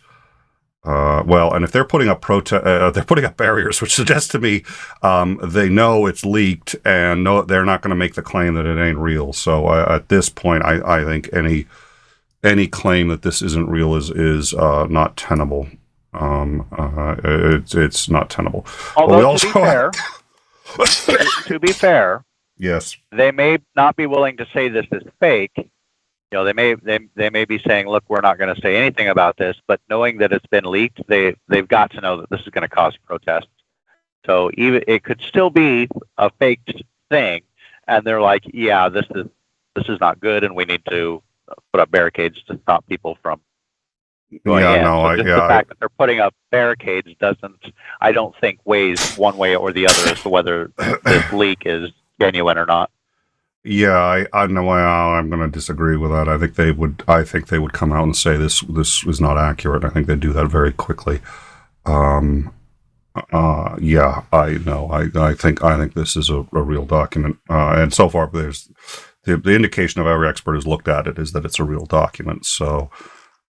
And if they're putting up they're putting up barriers, which suggests to me they know it's leaked and know they're not going to make the claim that it ain't real. So at this point, I think any claim that this isn't real is not tenable. It's not tenable. Although to be fair, yes, they may not be willing to say this is fake. They may be saying, look, we're not going to say anything about this, but knowing that it's been leaked, they've got to know that this is going to cause protests. So even it could still be a faked thing, and they're like, yeah, this is not good, and we need to put up barricades to stop people from going in. So the fact that they're putting up barricades I don't think weighs one way or the other as to whether this leak is genuine or not. Yeah, I know. I'm going to disagree with that. I think they would. I think they would come out and say this is not accurate. I think they'd do that very quickly. Yeah, I know. I think this is a real document. And so far, there's the indication of every expert who's looked at it is that it's a real document. So,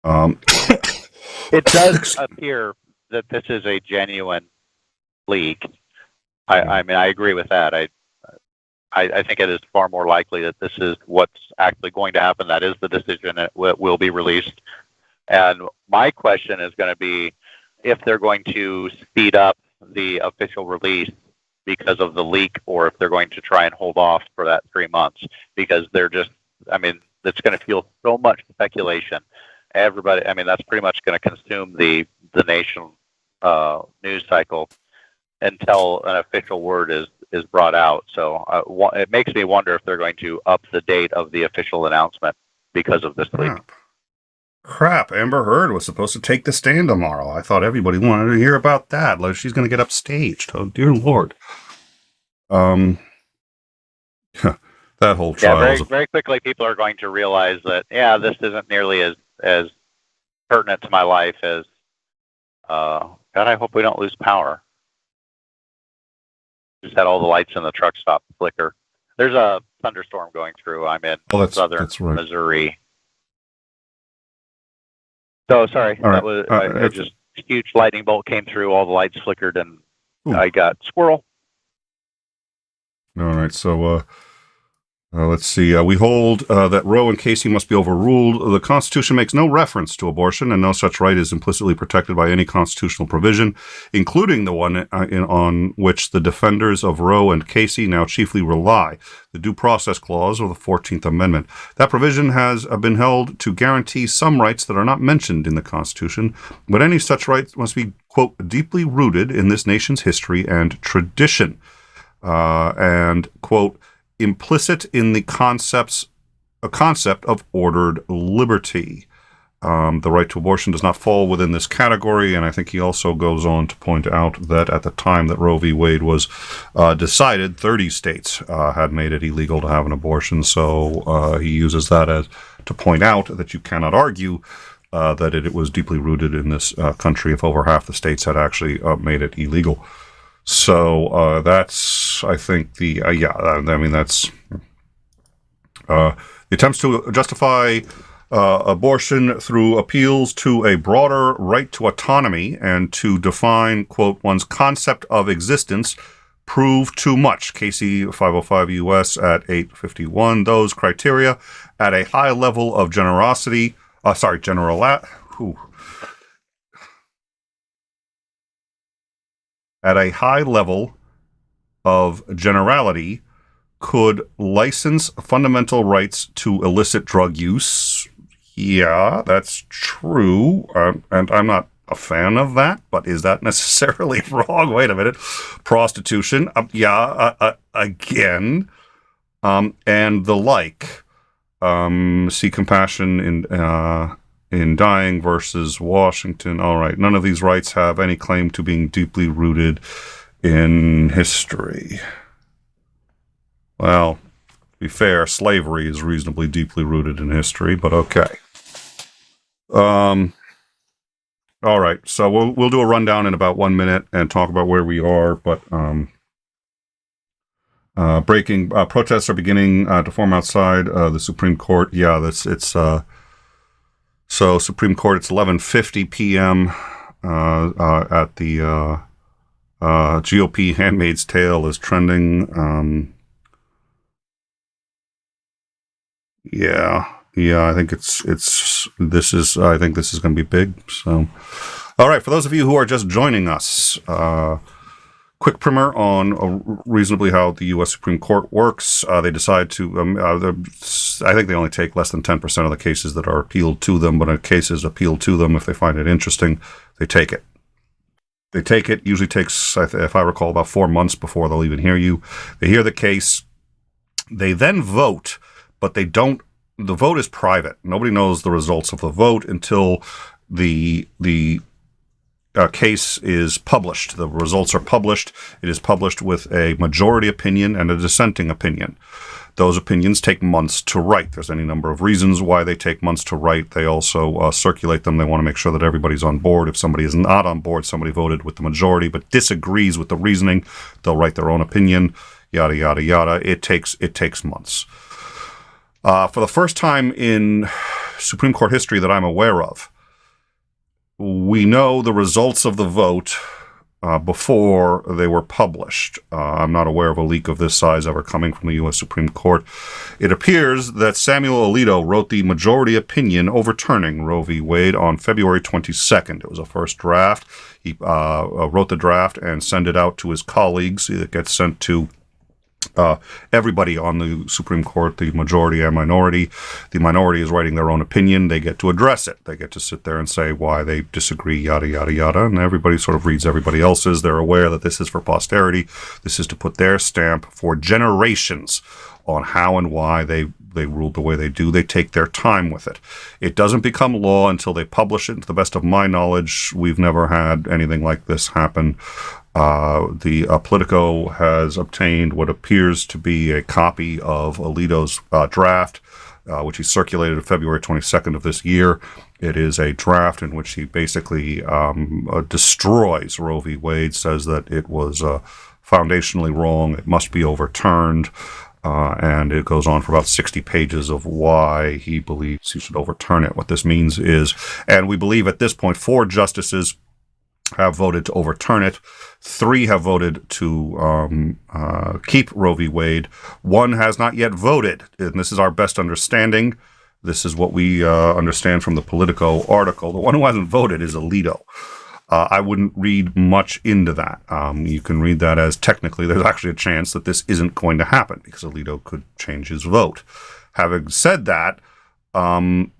it does appear that this is a genuine leak. I mean, I agree with that. I think it is far more likely that this is what's actually going to happen. That is the decision that will be released. And my question is going to be if they're going to speed up the official release because of the leak, or if they're going to try and hold off for that 3 months, because they're just, I mean, it's going to feel so much speculation. Everybody, I mean, that's pretty much going to consume the nation news cycle until an official word is brought out. So it makes me wonder if they're going to up the date of the official announcement because of this leak. Crap, Amber Heard was supposed to take the stand tomorrow. I thought everybody wanted to hear about that. Like, she's going to get upstaged. Oh, dear Lord. That whole trial. Yeah, very quickly people are going to realize that, this isn't nearly as pertinent to my life as, God, I hope we don't lose power. Just had all the lights in the truck stop flicker. There's a thunderstorm going through. I'm in southern Missouri. So sorry, that was just a huge lightning bolt came through. All the lights flickered, and I got squirrel. All right, so let's see. We hold that Roe and Casey must be overruled. The Constitution makes no reference to abortion, and no such right is implicitly protected by any constitutional provision, including the one on which the defenders of Roe and Casey now chiefly rely, the Due Process Clause or the 14th Amendment. That provision has been held to guarantee some rights that are not mentioned in the Constitution, but any such rights must be, quote, deeply rooted in this nation's history and tradition, and, quote, implicit in the concept of ordered liberty. The right to abortion does not fall within this category, and I think he also goes on to point out that at the time that Roe v. Wade was decided, 30 states had made it illegal to have an abortion, so he uses that as to point out that you cannot argue that it was deeply rooted in this country if over half the states had actually made it illegal. So that's, I think, that's the attempts to justify abortion through appeals to a broader right to autonomy and to define, quote, one's concept of existence prove too much. Casey 505 U.S. at 851. Those criteria at a high level of at a high level of generality could license fundamental rights to illicit drug use. Yeah, that's true. And I'm not a fan of that, but is that necessarily wrong? Wait a minute. Prostitution. Again. And the like. See compassion in dying versus Washington. All right. None of these rights have any claim to being deeply rooted in history. Well, to be fair, slavery is reasonably deeply rooted in history, but okay. All right. So we'll do a rundown in about 1 minute and talk about where we are, but breaking protests are beginning to form outside the Supreme Court. Yeah, so Supreme Court, it's 11:50 p.m. At the GOP Handmaid's Tale is trending. I think this is going to be big. So, all right, for those of you who are just joining us, quick primer on reasonably how the U.S. Supreme Court works. They decide to, I think they only take less than 10% of the cases that are appealed to them, but a case is appealed to them. If they find it interesting, they take it. Usually takes, if I recall, about 4 months before they'll even hear you. They hear the case. They then vote, but they don't. The vote is private. Nobody knows the results of the vote until the case is published. The results are published. It is published with a majority opinion and a dissenting opinion. Those opinions take months to write. There's any number of reasons why they take months to write. They also circulate them. They want to make sure that everybody's on board. If somebody is not on board, somebody voted with the majority but disagrees with the reasoning, they'll write their own opinion, yada, yada, yada. It takes months. For the first time in Supreme Court history that I'm aware of, we know the results of the vote before they were published. I'm not aware of a leak of this size ever coming from the U.S. Supreme Court. It appears that Samuel Alito wrote the majority opinion overturning Roe v. Wade on February 22nd. It was a first draft. He wrote the draft and sent it out to his colleagues. It gets sent to everybody on the Supreme Court, the majority and minority. The minority is writing their own opinion. They get to address it. They get to sit there and say why they disagree, yada, yada, yada. And everybody sort of reads everybody else's. They're aware that this is for posterity. This is to put their stamp for generations on how and why they ruled the way they do. They take their time with it. It doesn't become law until they publish it. To the best of my knowledge, we've never had anything like this happen. The Politico has obtained what appears to be a copy of Alito's draft, which he circulated February 22nd of this year. It is a draft in which he basically destroys Roe v. Wade, says that it was foundationally wrong, it must be overturned, and it goes on for about 60 pages of why he believes he should overturn it. What this means is, and we believe at this point 4 justices have voted to overturn it. 3 have voted to keep Roe v. Wade. 1 has not yet voted, and this is our best understanding. This is what we understand from the Politico article. The one who hasn't voted is Alito. I wouldn't read much into that. You can read that as technically there's actually a chance that this isn't going to happen because Alito could change his vote. Having said that, the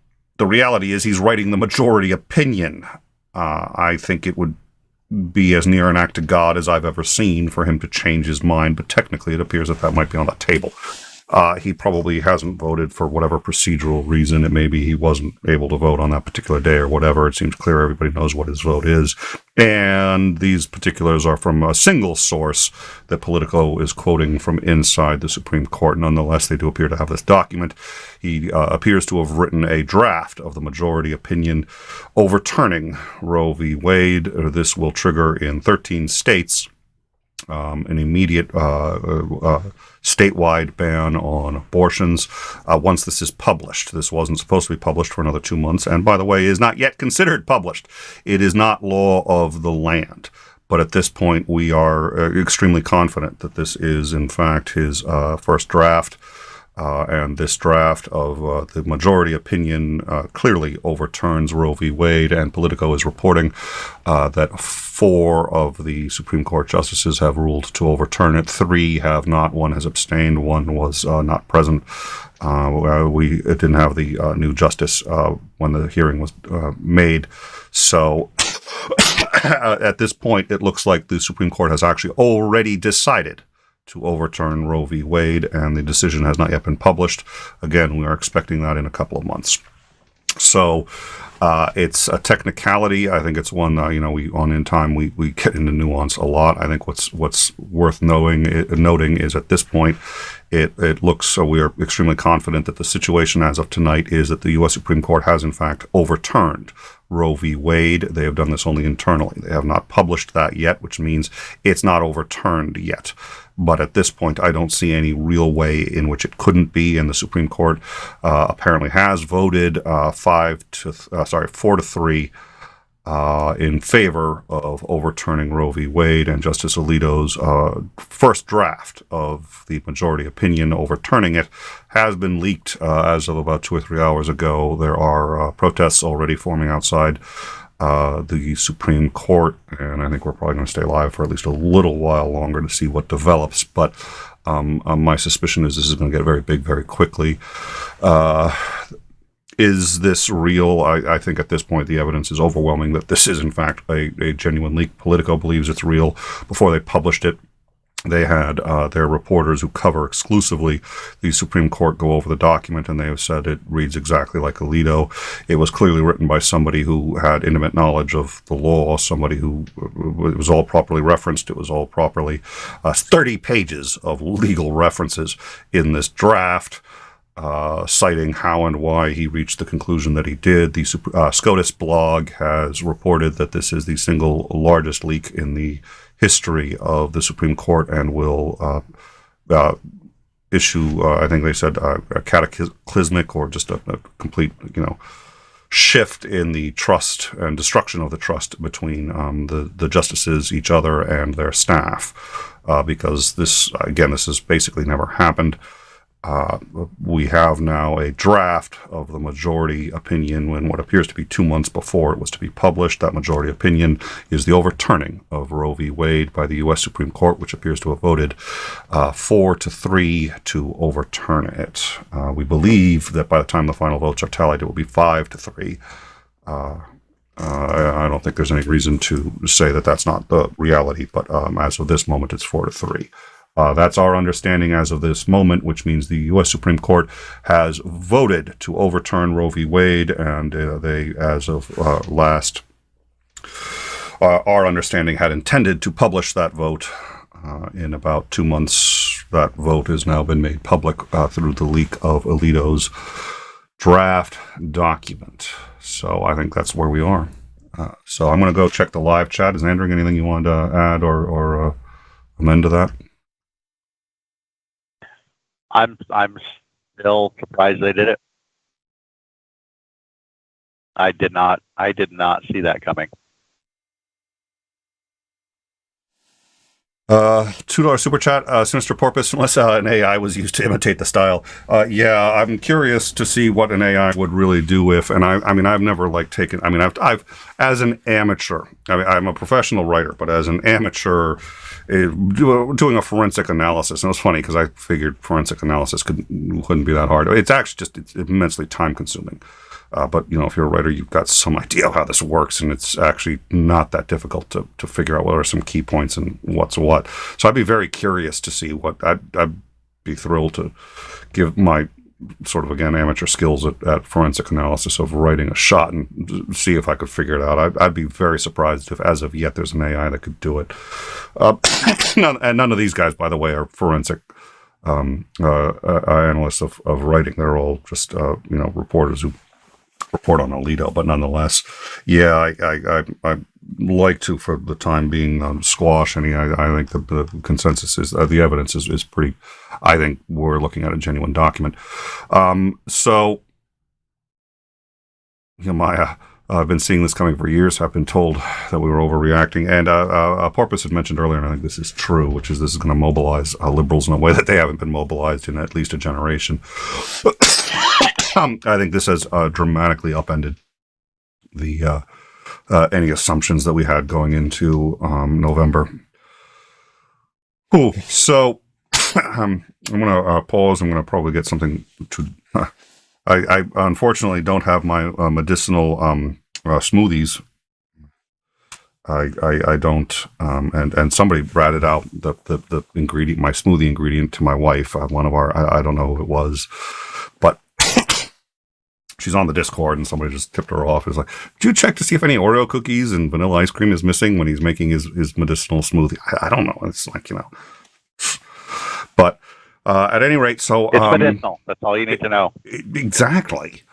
reality is he's writing the majority opinion. I think it would be as near an act of God as I've ever seen for him to change his mind, but technically it appears that might be on the table. He probably hasn't voted for whatever procedural reason. It may be he wasn't able to vote on that particular day or whatever. It seems clear everybody knows what his vote is. And these particulars are from a single source that Politico is quoting from inside the Supreme Court. Nonetheless, they do appear to have this document. He appears to have written a draft of the majority opinion overturning Roe v. Wade. This will trigger in 13 states an immediate statewide ban on abortions once this is published. This wasn't supposed to be published for another 2 months, and by the way, is not yet considered published. It is not law of the land. But at this point, we are extremely confident that this is, in fact, his first draft. And this draft of the majority opinion clearly overturns Roe v. Wade, and Politico is reporting that 4 of the Supreme Court justices have ruled to overturn it. 3 have not. 1 has abstained. 1 was not present. We didn't have the new justice when the hearing was made. So at this point, it looks like the Supreme Court has actually already decided to overturn Roe v. Wade, and the decision has not yet been published. Again, we are expecting that in a couple of months. So it's a technicality. I think it's one, we on In Time, we get into nuance a lot. I think what's worth noting is at this point, it looks, so we are extremely confident that the situation as of tonight is that the U.S. Supreme Court has in fact overturned Roe v. Wade. They have done this only internally. They have not published that yet, which means it's not overturned yet. But at this point, I don't see any real way in which it couldn't be, and the Supreme Court apparently has voted 4-3 in favor of overturning Roe v. Wade, and Justice Alito's first draft of the majority opinion overturning it has been leaked as of about 2 or 3 hours ago. There are protests already forming outside the Supreme Court, and I think we're probably going to stay alive for at least a little while longer to see what develops. But my suspicion is this is going to get very big very quickly. Is this real? I think at this point the evidence is overwhelming that this is in fact a genuine leak. Politico believes it's real before they published it. they had their reporters who cover exclusively the Supreme Court go over the document, and they have said it reads exactly like Alito. It was clearly written by somebody who had intimate knowledge of the law, somebody who it was all properly referenced. It was all properly 30 pages of legal references in this draft, citing how and why he reached the conclusion that he did. The SCOTUS blog has reported that this is the single largest leak in the history of the Supreme Court, and will issue, I think they said, a cataclysmic or just a complete, shift in the trust and destruction of the trust between the justices, each other, and their staff, because this has basically never happened. We have now a draft of the majority opinion when what appears to be 2 months before it was to be published. That majority opinion is the overturning of Roe v. Wade by the U.S. Supreme Court, which appears to have voted 4-3 to overturn it. We believe that by the time the final votes are tallied, it will be 5-3. I don't think there's any reason to say that that's not the reality, but as of this moment, it's 4-3. That's our understanding as of this moment, which means the U.S. Supreme Court has voted to overturn Roe v. Wade, and they, as of our understanding, had intended to publish that vote in about 2 months. That vote has now been made public through the leak of Alito's draft document. So I think that's where we are. So I'm going to go check the live chat. Is Andrew anything you wanted to add or amend to that? I'm still surprised they did it. I did not see that coming. $2 super chat, Sinister Porpoise, unless an AI was used to imitate the style. Yeah, I'm curious to see what an AI would really do if, and I mean, I've never I've as an amateur, I'm a professional writer, but as an amateur, doing a forensic analysis, and it was funny because I figured forensic analysis couldn't be that hard. It's actually it's immensely time consuming. But, if you're a writer, you've got some idea of how this works, and it's actually not that difficult to figure out what are some key points and what's what. So I'd be very curious to see I'd be thrilled to give my sort of, again, amateur skills at forensic analysis of writing a shot and see if I could figure it out. I'd be very surprised if, as of yet, there's an AI that could do it. And none of these guys, by the way, are forensic analysts of writing. They're all just, reporters who report on Alito, but nonetheless, yeah, I like to, for the time being, squash any. I think the consensus is the evidence is pretty. I think we're looking at a genuine document. So, Maya, I've been seeing this coming for years. I've been told that we were overreacting, and Porpoise had mentioned earlier, and I think this is true, which is this is going to mobilize liberals in a way that they haven't been mobilized in at least a generation. I think this has dramatically upended the any assumptions that we had going into November. Cool. So I'm going to pause. I'm going to probably get something to. I unfortunately don't have my medicinal smoothies. I don't. And somebody ratted out the ingredient, my smoothie ingredient, to my wife. One of our. I don't know who it was, but. She's on the Discord, and somebody just tipped her off. It's like, did you check to see if any Oreo cookies and vanilla ice cream is missing when he's making his medicinal smoothie? I don't know. It's like, But at any rate, so... It's medicinal. That's all you need to know. Exactly.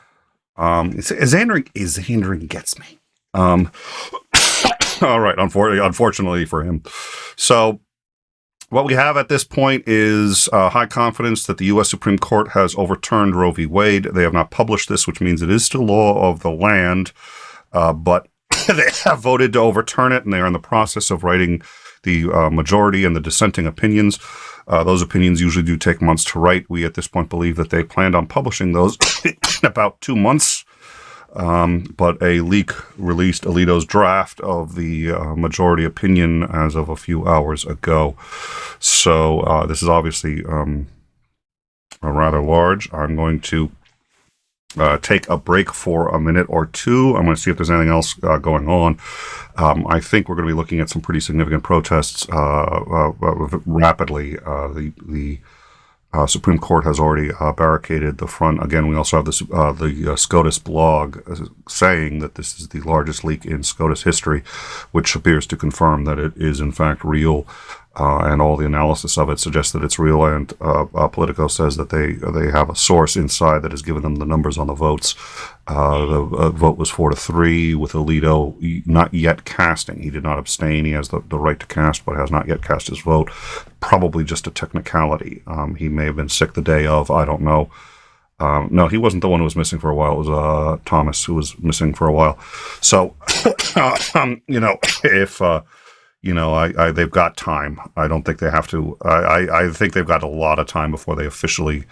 Xandering gets me. All right, unfortunately for him. So... what we have at this point is high confidence that the U.S. Supreme Court has overturned Roe v. Wade. They have not published this, which means it is still law of the land, but they have voted to overturn it, and they are in the process of writing the majority and the dissenting opinions. Those opinions usually do take months to write. We, at this point, believe that they planned on publishing those in about 2 months. But a leak released Alito's draft of the majority opinion as of a few hours ago. So this is obviously rather large. I'm going to take a break for a minute or two. I'm going to see if there's anything else going on. I think we're going to be looking at some pretty significant protests rapidly. The Supreme Court has already barricaded the front. Again, we also have the SCOTUS blog saying that this is the largest leak in SCOTUS history, which appears to confirm that it is in fact real. And all the analysis of it suggests that it's real. And Politico says that they have a source inside that has given them the numbers on the votes. The vote was 4-3 with Alito not yet casting. He did not abstain. He has the right to cast, but has not yet cast his vote. Probably just a technicality. He may have been sick the day of. I don't know. No, he wasn't the one who was missing for a while. It was Thomas who was missing for a while. So, if they've got time. I don't think they have to. I think they've got a lot of time before they officially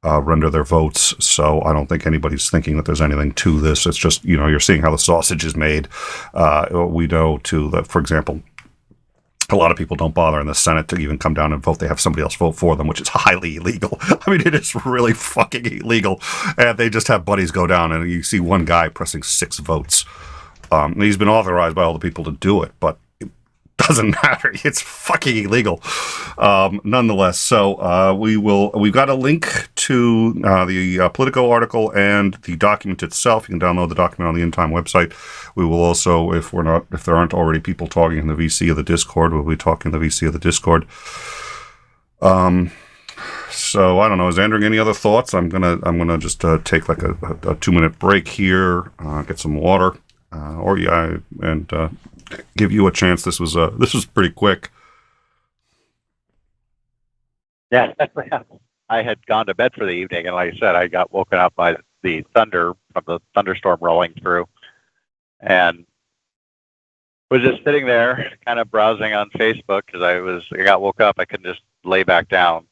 render their votes. So I don't think anybody's thinking that there's anything to this. It's just, you're seeing how the sausage is made. We know, too, that, for example, a lot of people don't bother in the Senate to even come down and vote. They have somebody else vote for them, which is highly illegal. I mean, it is really fucking illegal. And they just have buddies go down, and you see one guy pressing 6 votes. He's been authorized by all the people to do it, but doesn't matter. It's fucking illegal. Nonetheless, so we've got a link to the Politico article and the document itself. You can download the document on the In Time website. We will also, if there aren't already people talking in the VC of the Discord, we'll be talking in the VC of the Discord. So I don't know. Is Andrew any other thoughts? I'm gonna just take like a 2-minute break here, get some water, and give you a chance. This was pretty quick. Yeah, I had gone to bed for the evening, and like I said, I got woken up by the thunder from the thunderstorm rolling through, and was just sitting there, kind of browsing on Facebook because I got woke up. I couldn't just lay back down,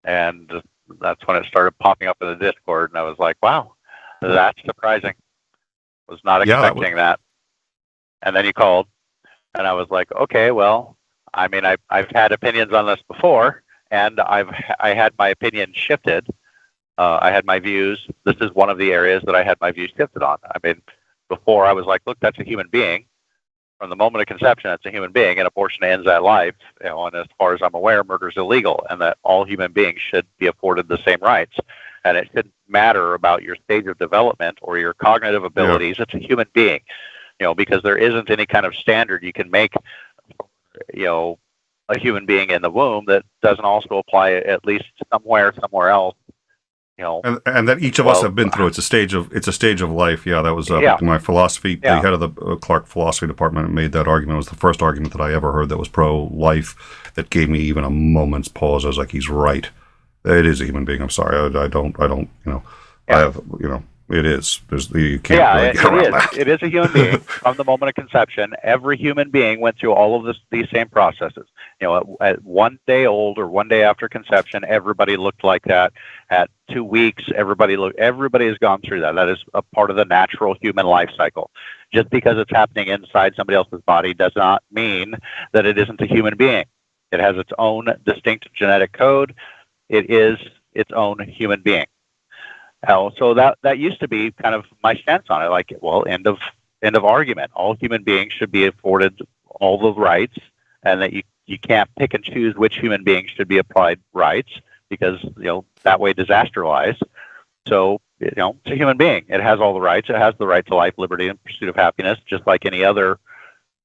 and that's when it started popping up in the Discord, and I was like, "Wow, that's surprising." Was not expecting that. And then you called, and I was like, okay, well, I mean, I've had opinions on this before, and I had my opinion shifted. I had my views. This is one of the areas that I had my views shifted on. I mean, before I was like, look, that's a human being. From the moment of conception, it's a human being, and abortion ends that life. And as far as I'm aware, murder is illegal, and that all human beings should be afforded the same rights. And it shouldn't matter about your stage of development or your cognitive abilities. Yeah. It's a human being. Because there isn't any kind of standard you can make, a human being in the womb that doesn't also apply at least somewhere else. And that each of us have been through. It's a stage of life. Yeah, that was my philosophy. Yeah. The head of the Clark philosophy department made that argument. It was the first argument that I ever heard that was pro-life that gave me even a moment's pause. I was like, he's right. It is a human being. I'm sorry. I don't. I have. It is. You can't really get around that. It is a human being from the moment of conception. Every human being went through all of these same processes. At 1 day old or 1 day after conception, everybody looked like that. At 2 weeks, everybody has gone through that. That is a part of the natural human life cycle. Just because it's happening inside somebody else's body does not mean that it isn't a human being. It has its own distinct genetic code. It is its own human being. So that used to be kind of my stance on it. Like, well, end of argument. All human beings should be afforded all the rights, and that you can't pick and choose which human beings should be applied rights, because that way disaster lies. So it's a human being. It has all the rights. It has the right to life, liberty, and pursuit of happiness, just like any other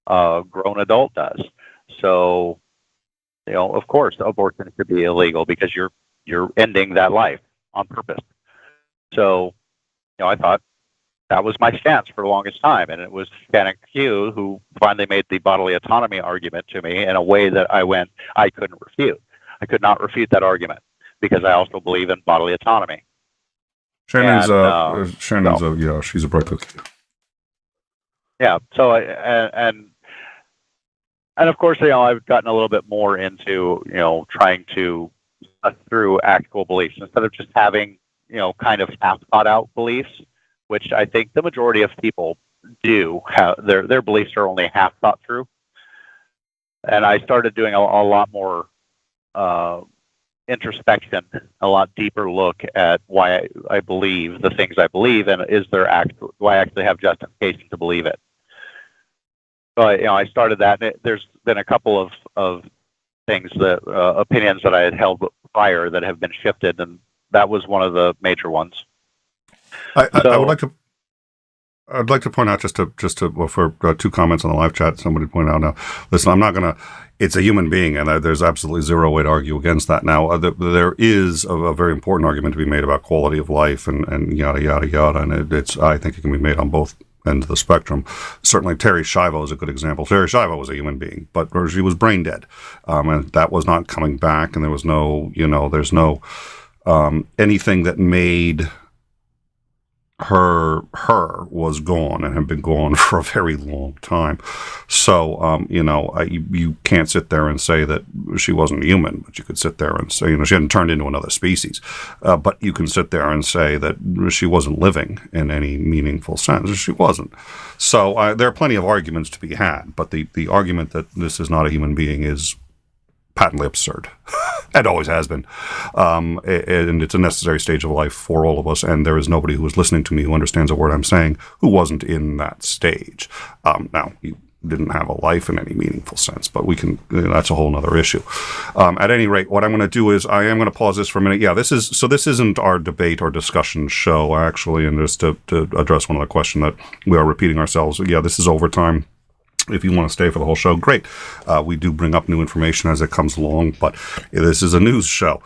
grown adult does. So of course, abortion should be illegal because you're ending that life on purpose. So, I thought that was my stance for the longest time, and it was Shannon Q who finally made the bodily autonomy argument to me in a way that I couldn't refute. I could not refute that argument because I also believe in bodily autonomy. Shannon's she's a bright cookie. Yeah. So and of course, I've gotten a little bit more into trying to through actual beliefs instead of just having kind of half thought out beliefs, which I think the majority of people do have. Their beliefs are only half thought through. And I started doing a lot more introspection, a lot deeper look at why I believe the things I believe, and do I actually have justification to believe it? So I started that, and there's been a couple of things that opinions that I had held prior that have been shifted, and that was one of the major ones. I would like to. I'd like to point out just to for two comments on the live chat. Somebody pointed out now. Listen, I'm not going to. It's a human being, and there's absolutely zero way to argue against that. Now, there is a very important argument to be made about quality of life and yada yada yada, and I think it can be made on both ends of the spectrum. Certainly, Terry Schiavo is a good example. Terry Schiavo was a human being, but she was brain dead, and that was not coming back, and there was no, there's no anything that made her was gone and had been gone for a very long time. So, you can't sit there and say that she wasn't human, but you could sit there and say, she hadn't turned into another species. But you can sit there and say that she wasn't living in any meaningful sense. She wasn't. So there are plenty of arguments to be had, but the argument that this is not a human being is patently absurd. It always has been. And it's a necessary stage of life for all of us, and there is nobody who is listening to me who understands a word I'm saying who wasn't in that stage. Now, you didn't have a life in any meaningful sense, but that's a whole other issue. At any rate, what I'm going to do is I am going to pause this for a minute. Yeah, this isn't our debate or discussion show, actually, and just to address one other question that we are repeating ourselves. Yeah, this is overtime. If you want to stay for the whole show, great. We do bring up new information as it comes along, but this is a news show.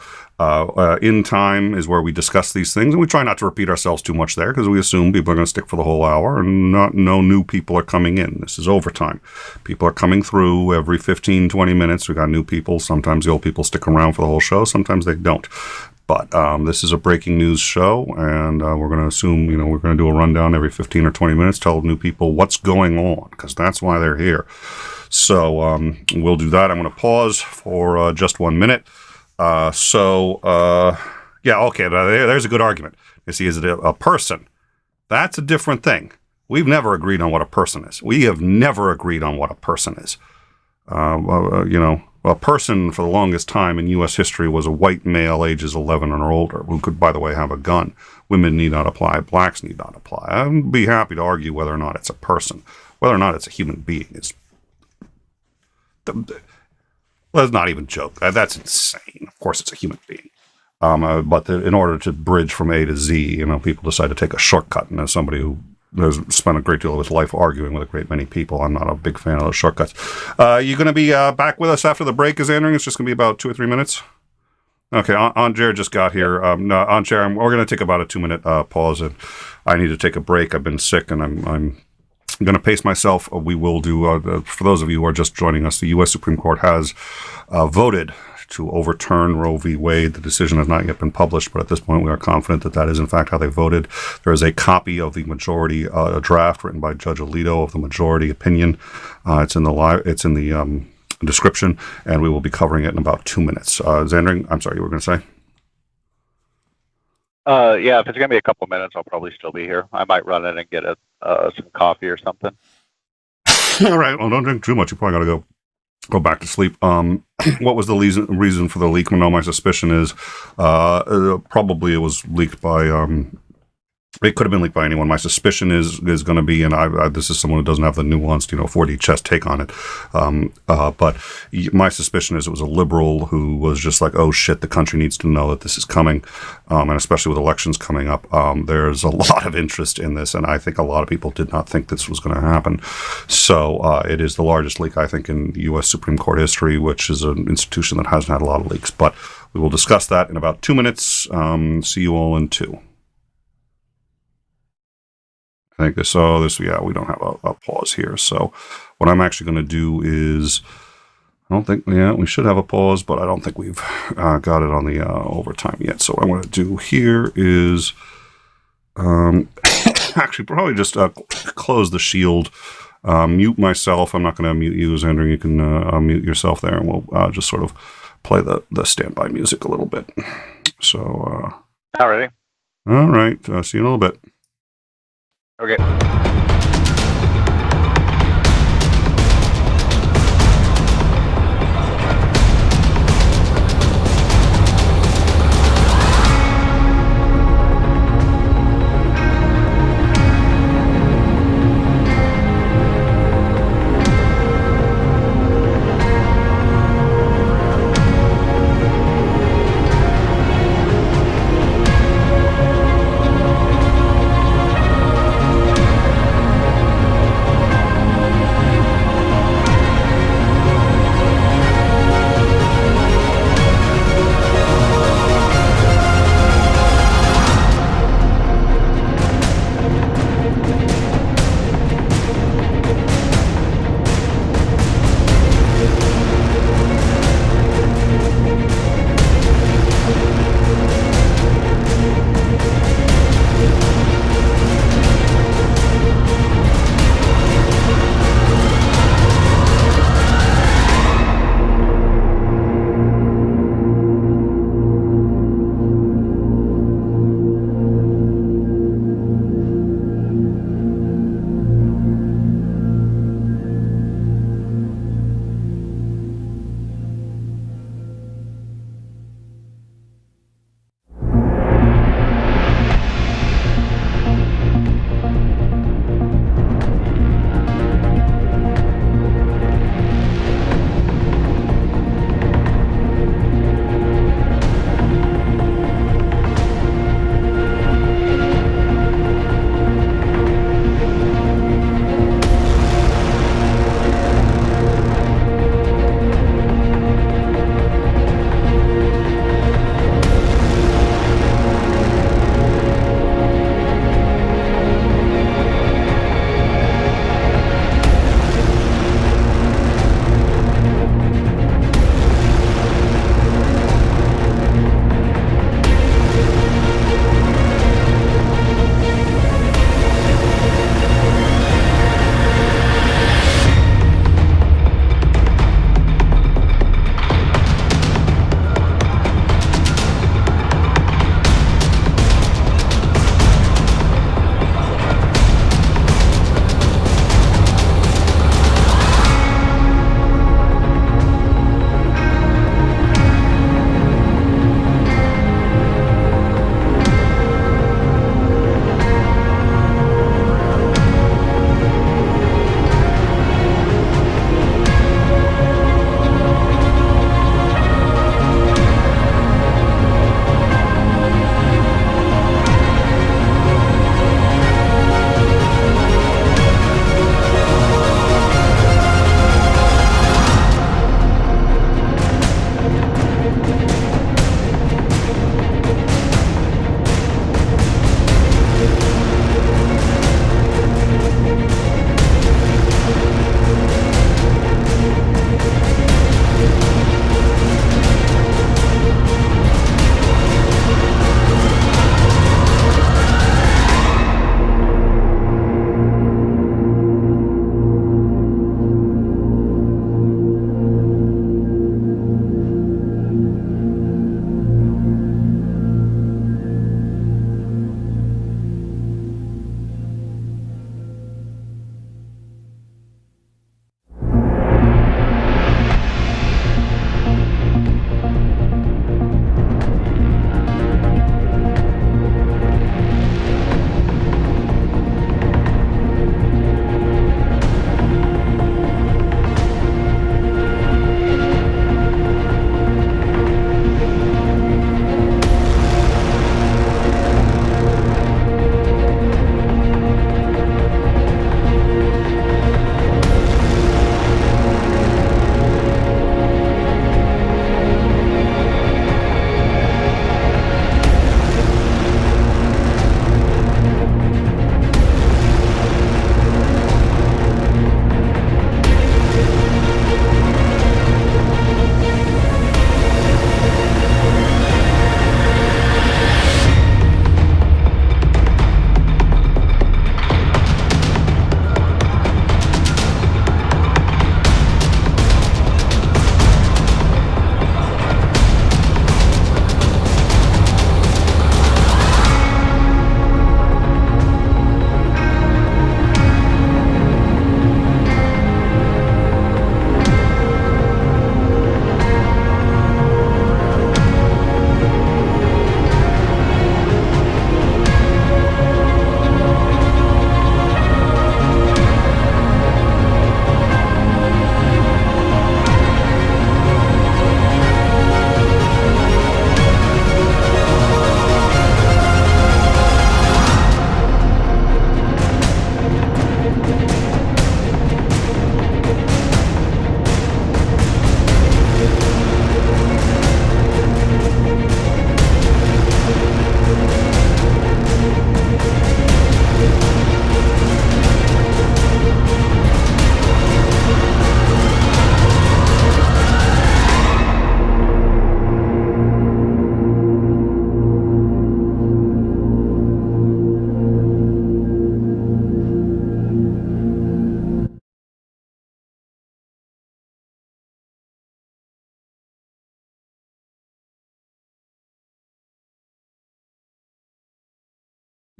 In time is where we discuss these things, and we try not to repeat ourselves too much there because we assume people are going to stick for the whole hour and no new people are coming in. This is overtime. People are coming through every 15, 20 minutes. We got new people. Sometimes the old people stick around for the whole show. Sometimes they don't. But this is a breaking news show, and we're going to assume, we're going to do a rundown every 15 or 20 minutes, tell new people what's going on, because that's why they're here. So we'll do that. I'm going to pause for just 1 minute. Yeah, okay, there's a good argument. You see, is it a person? That's a different thing. We've never agreed on what a person is. We have never agreed on what a person is. A person for the longest time in U.S. history was a white male ages 11 and older who could, by the way, have a gun. Women need not apply. Blacks need not apply. I'd be happy to argue whether or not it's a person. Whether or not it's a human being is... Let's not even joke. That's insane. Of course it's a human being. But in order to bridge from A to Z, people decide to take a shortcut. And as somebody who has spent a great deal of his life arguing with a great many people, I'm not a big fan of those shortcuts. You going to be back with us after the break is ending? It's just going to be about 2 or 3 minutes? Okay, Anjer just got here. Anjer, we're going to take about a 2-minute pause, and I need to take a break. I've been sick, and I'm going to pace myself. We will do, for those of you who are just joining us, the U.S. Supreme Court has voted to overturn Roe v. Wade. The decision has not yet been published, but at this point we are confident that is in fact how they voted. There is a copy of the majority draft written by Judge Alito of the majority opinion. It's in the description, and we will be covering it in about 2 minutes. Zandring, I'm sorry, you were going to say? Yeah, if it's going to be a couple minutes, I'll probably still be here. I might run in and get some coffee or something. All right, well, don't drink too much. You probably got to go back to sleep. What was the reason for the leak? Well, no, my suspicion is probably it was leaked by... it could have been leaked by anyone. My suspicion is going to be, and this is someone who doesn't have the nuanced, 4D chess take on it. But my suspicion is it was a liberal who was just like, oh shit, the country needs to know that this is coming. And especially with elections coming up, there's a lot of interest in this. And I think a lot of people did not think this was going to happen. So it is the largest leak, I think, in U.S. Supreme Court history, which is an institution that hasn't had a lot of leaks. But we will discuss that in about 2 minutes. See you all in 2. I think we don't have a pause here. So what I'm actually going to do is, we should have a pause, but I don't think we've got it on the overtime yet. So what I'm going to do here is actually probably just close the shield, mute myself. I'm not going to mute you, Xander. You can mute yourself there, and we'll just sort of play the standby music a little bit. So, all right. All right. See you in a little bit. Okay.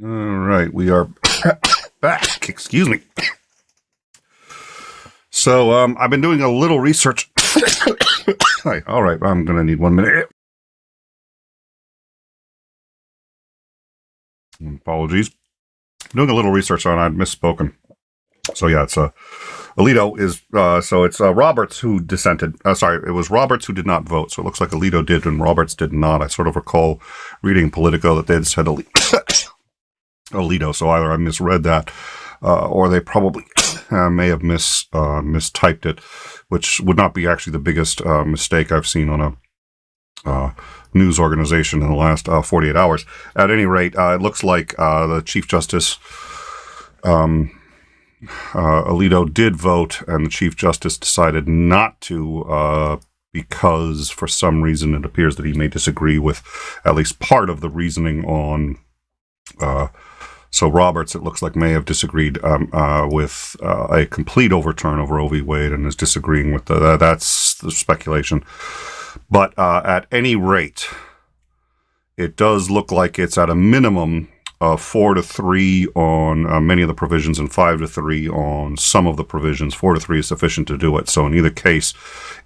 All right, we are back. Excuse me. So I've been doing a little research. Hi. All right, I'm going to need 1 minute. Apologies. Doing a little research on I'd misspoken. So yeah, it's Alito is so it's Roberts who dissented. Sorry, it was Roberts who did not vote. So it looks like Alito did and Roberts did not. I sort of recall reading Politico that they had said Alito. So either I misread that, or they probably may have mistyped it, which would not be actually the biggest mistake I've seen on a news organization in the last 48 hours. At any rate, it looks like the Chief Justice Alito did vote, and the Chief Justice decided not to because for some reason it appears that he may disagree with at least part of the reasoning on so Roberts, it looks like, may have disagreed with a complete overturn of Roe v. Wade and is disagreeing with that's the speculation. But at any rate, it does look like it's at a minimum 4-3 on many of the provisions and 5-3 on some of the provisions. 4-3 is sufficient to do it. So in either case,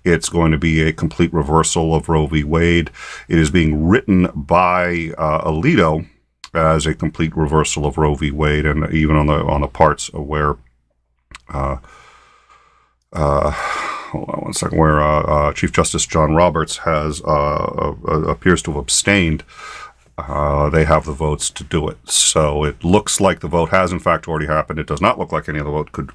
it's going to be a complete reversal of Roe v. Wade. It is being written by Alito as a complete reversal of Roe v. Wade, and even on the parts where hold on 1 second, where Chief Justice John Roberts has appears to have abstained. They have the votes to do it. So it looks like the vote has in fact already happened. It does not look like any of the vote could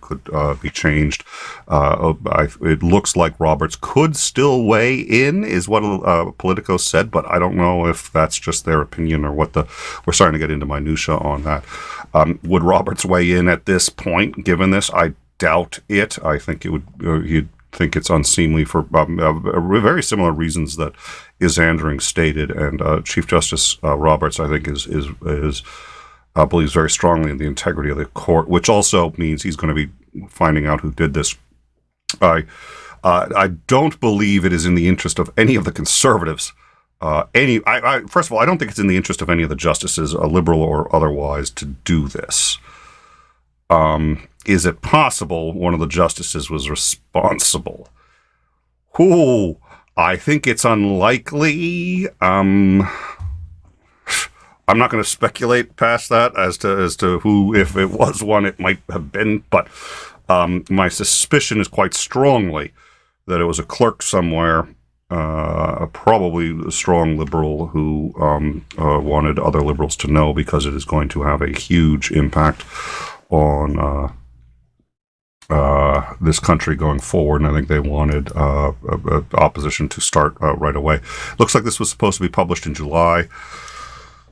be changed. It looks like Roberts could still weigh in, is what Politico said, but I don't know if that's just their opinion or what we're starting to get into minutia on that. Would Roberts weigh in at this point, given this? I doubt it. I think it would, he'd think it's unseemly for very similar reasons that Isandering stated, and Chief Justice Roberts, I think, believes very strongly in the integrity of the court, which also means he's going to be finding out who did this. I don't believe it is in the interest of any of the conservatives. First of all, I don't think it's in the interest of any of the justices, liberal or otherwise, to do this. Is it possible one of the justices was responsible? I think it's unlikely. I'm not going to speculate past that as to who, if it was one, it might have been. But my suspicion is quite strongly that it was a clerk somewhere, probably a strong liberal who wanted other liberals to know, because it is going to have a huge impact on this country going forward, and I think they wanted opposition to start right away. Looks like this was supposed to be published in July.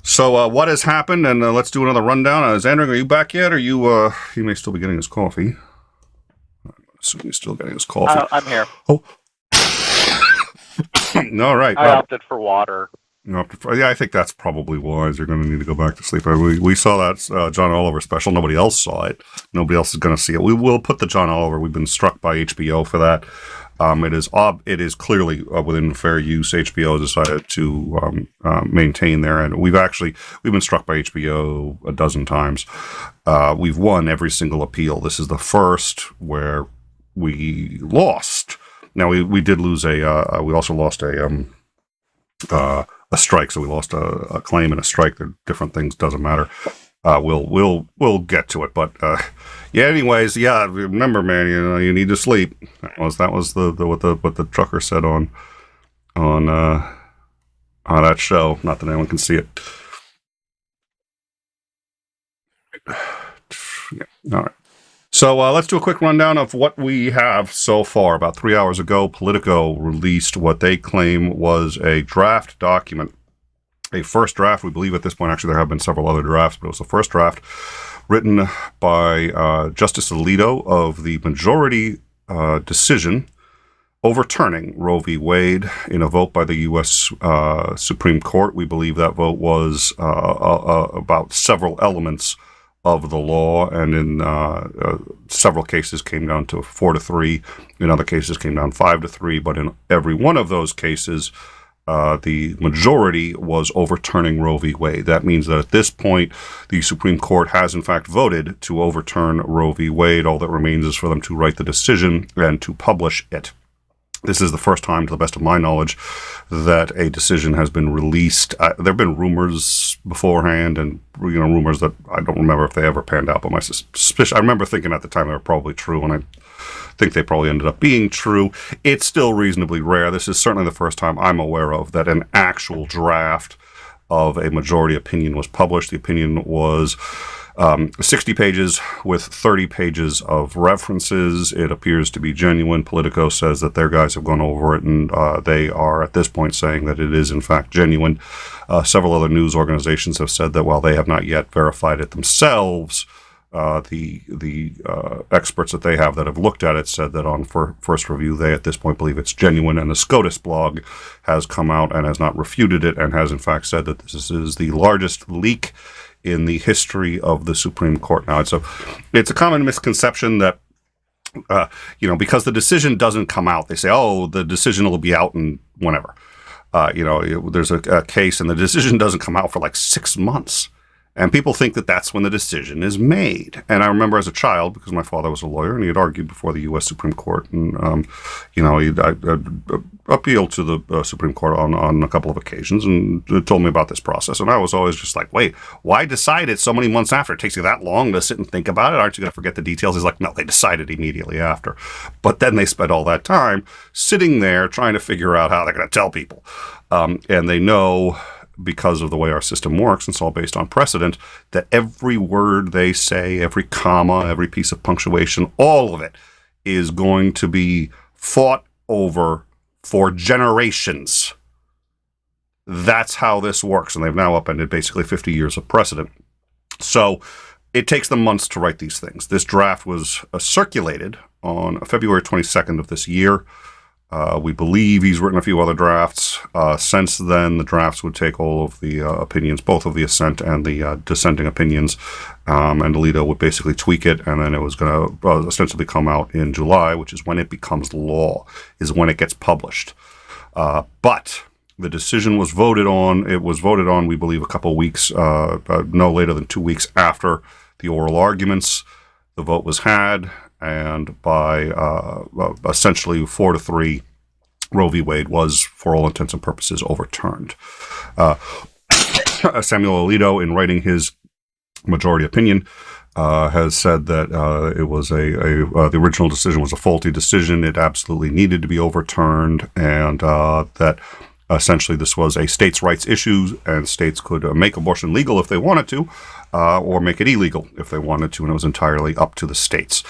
So what has happened? And let's do another rundown. Xander, are you back yet? Or he may still be getting his coffee. I assume he's still getting his coffee. I'm here. Oh. All right. I opted for water. Yeah, I think that's probably wise. You're going to need to go back to sleep. We saw that John Oliver special. Nobody else saw it. Nobody else is going to see it. We will put the John Oliver. We've been struck by HBO for that. It is clearly within fair use. HBO decided to maintain there, and we've been struck by HBO a dozen times. We've won every single appeal. This is the first where we lost. Now we did lose we also lost a strike, so we lost a claim and a strike. They're different things. Doesn't matter. We'll get to it, but yeah. Anyways, yeah. Remember, man, you need to sleep. That was what the trucker said on that show. Not that anyone can see it. Yeah. All right. So let's do a quick rundown of what we have so far. About 3 hours ago, Politico released what they claim was a draft document. A first draft, we believe at this point. Actually, there have been several other drafts, but it was the first draft written by Justice Alito of the majority decision overturning Roe v. Wade in a vote by the U.S. Supreme Court. We believe that vote was about several elements of the law, and in several cases came down to 4-3. In other cases came down 5-3. But in every one of those cases, the majority was overturning Roe v. Wade. That means that at this point, the Supreme Court has in fact voted to overturn Roe v. Wade. All that remains is for them to write the decision and to publish it. This is the first time, to the best of my knowledge, that a decision has been released. There have been rumors beforehand, and rumors that I don't remember if they ever panned out. But my suspicion, I remember thinking at the time they were probably true, and I think they probably ended up being true. It's still reasonably rare. This is certainly the first time I'm aware of that an actual draft of a majority opinion was published. The opinion was 60 pages with 30 pages of references. It appears to be genuine. Politico says that their guys have gone over it, and they are at this point saying that it is in fact genuine. Several other news organizations have said that while they have not yet verified it themselves, the experts that they have that have looked at it said that on first review, they at this point believe it's genuine, and the SCOTUS blog has come out and has not refuted it and has in fact said that this is the largest leak in the history of the Supreme Court. Now, it's a common misconception that, because the decision doesn't come out, they say, oh, the decision will be out in whenever. There's a case and the decision doesn't come out for like 6 months. And people think that that's when the decision is made. And I remember as a child, because my father was a lawyer and he had argued before the U.S. Supreme Court, and he appealed to the Supreme Court on a couple of occasions and told me about this process. And I was always just like, wait, why decide it so many months after? It takes you that long to sit and think about it? Aren't you going to forget the details? He's like, no, they decided immediately after. But then they spent all that time sitting there trying to figure out how they're going to tell people. And they know, because of the way our system works, and it's all based on precedent, that every word they say, every comma, every piece of punctuation, all of it is going to be fought over for generations. That's how this works, and they've now upended basically 50 years of precedent. So it takes them months to write these things. This draft was circulated on February 22nd of this year. We believe he's written a few other drafts. Since then, the drafts would take all of the opinions, both of the assent and the dissenting opinions, and Alito would basically tweak it, and then it was going to ostensibly come out in July, which is when it becomes law, is when it gets published. But the decision was voted on. It was voted on, we believe, a couple of weeks, no later than 2 weeks after the oral arguments. The vote was had, and by essentially 4-3, Roe v. Wade was, for all intents and purposes, overturned. Samuel Alito, in writing his majority opinion, has said that it was the original decision was a faulty decision. It absolutely needed to be overturned, and that essentially this was a states' rights issue, and states could make abortion legal if they wanted to, or make it illegal if they wanted to, and it was entirely up to the states.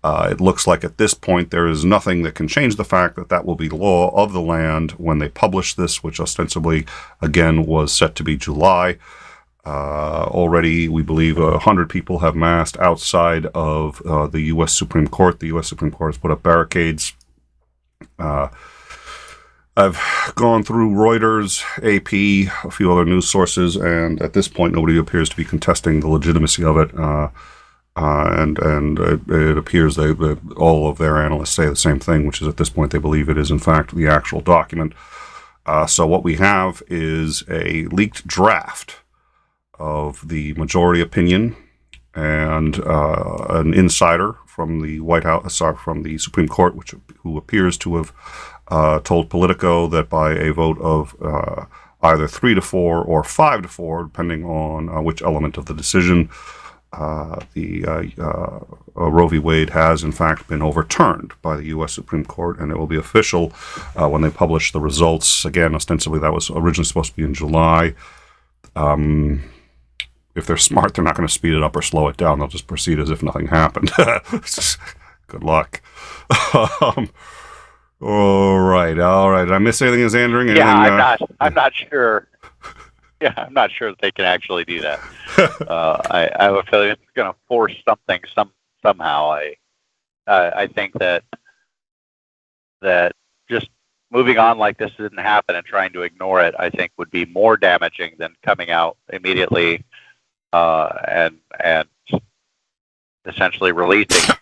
It looks like at this point there is nothing that can change the fact that that will be law of the land when they publish this, which ostensibly, again, was set to be July. Already, we believe 100 people have massed outside of the U.S. Supreme Court. The U.S. Supreme Court has put up barricades. I've gone through Reuters, AP, a few other news sources, and at this point nobody appears to be contesting the legitimacy of it. And it appears that all of their analysts say the same thing, which is at this point they believe it is in fact the actual document. So what we have is a leaked draft of the majority opinion, and an insider from the White House, from the Supreme Court, who appears to have told Politico that by a vote of either 3-4 or 5-4, depending on which element of the decision, Roe v. Wade has in fact been overturned by the U.S. Supreme Court, and it will be official when they publish the results. Again, ostensibly that was originally supposed to be in July. If they're smart, they're not going to speed it up or slow it down. They'll just proceed as if nothing happened. Good luck. All right. Did I miss anything, Xandering? Yeah, I'm not sure. Yeah, I'm not sure that they can actually do that. I have a feeling it's going to force something somehow. I think that just moving on like this didn't happen and trying to ignore it, I think, would be more damaging than coming out immediately and essentially releasing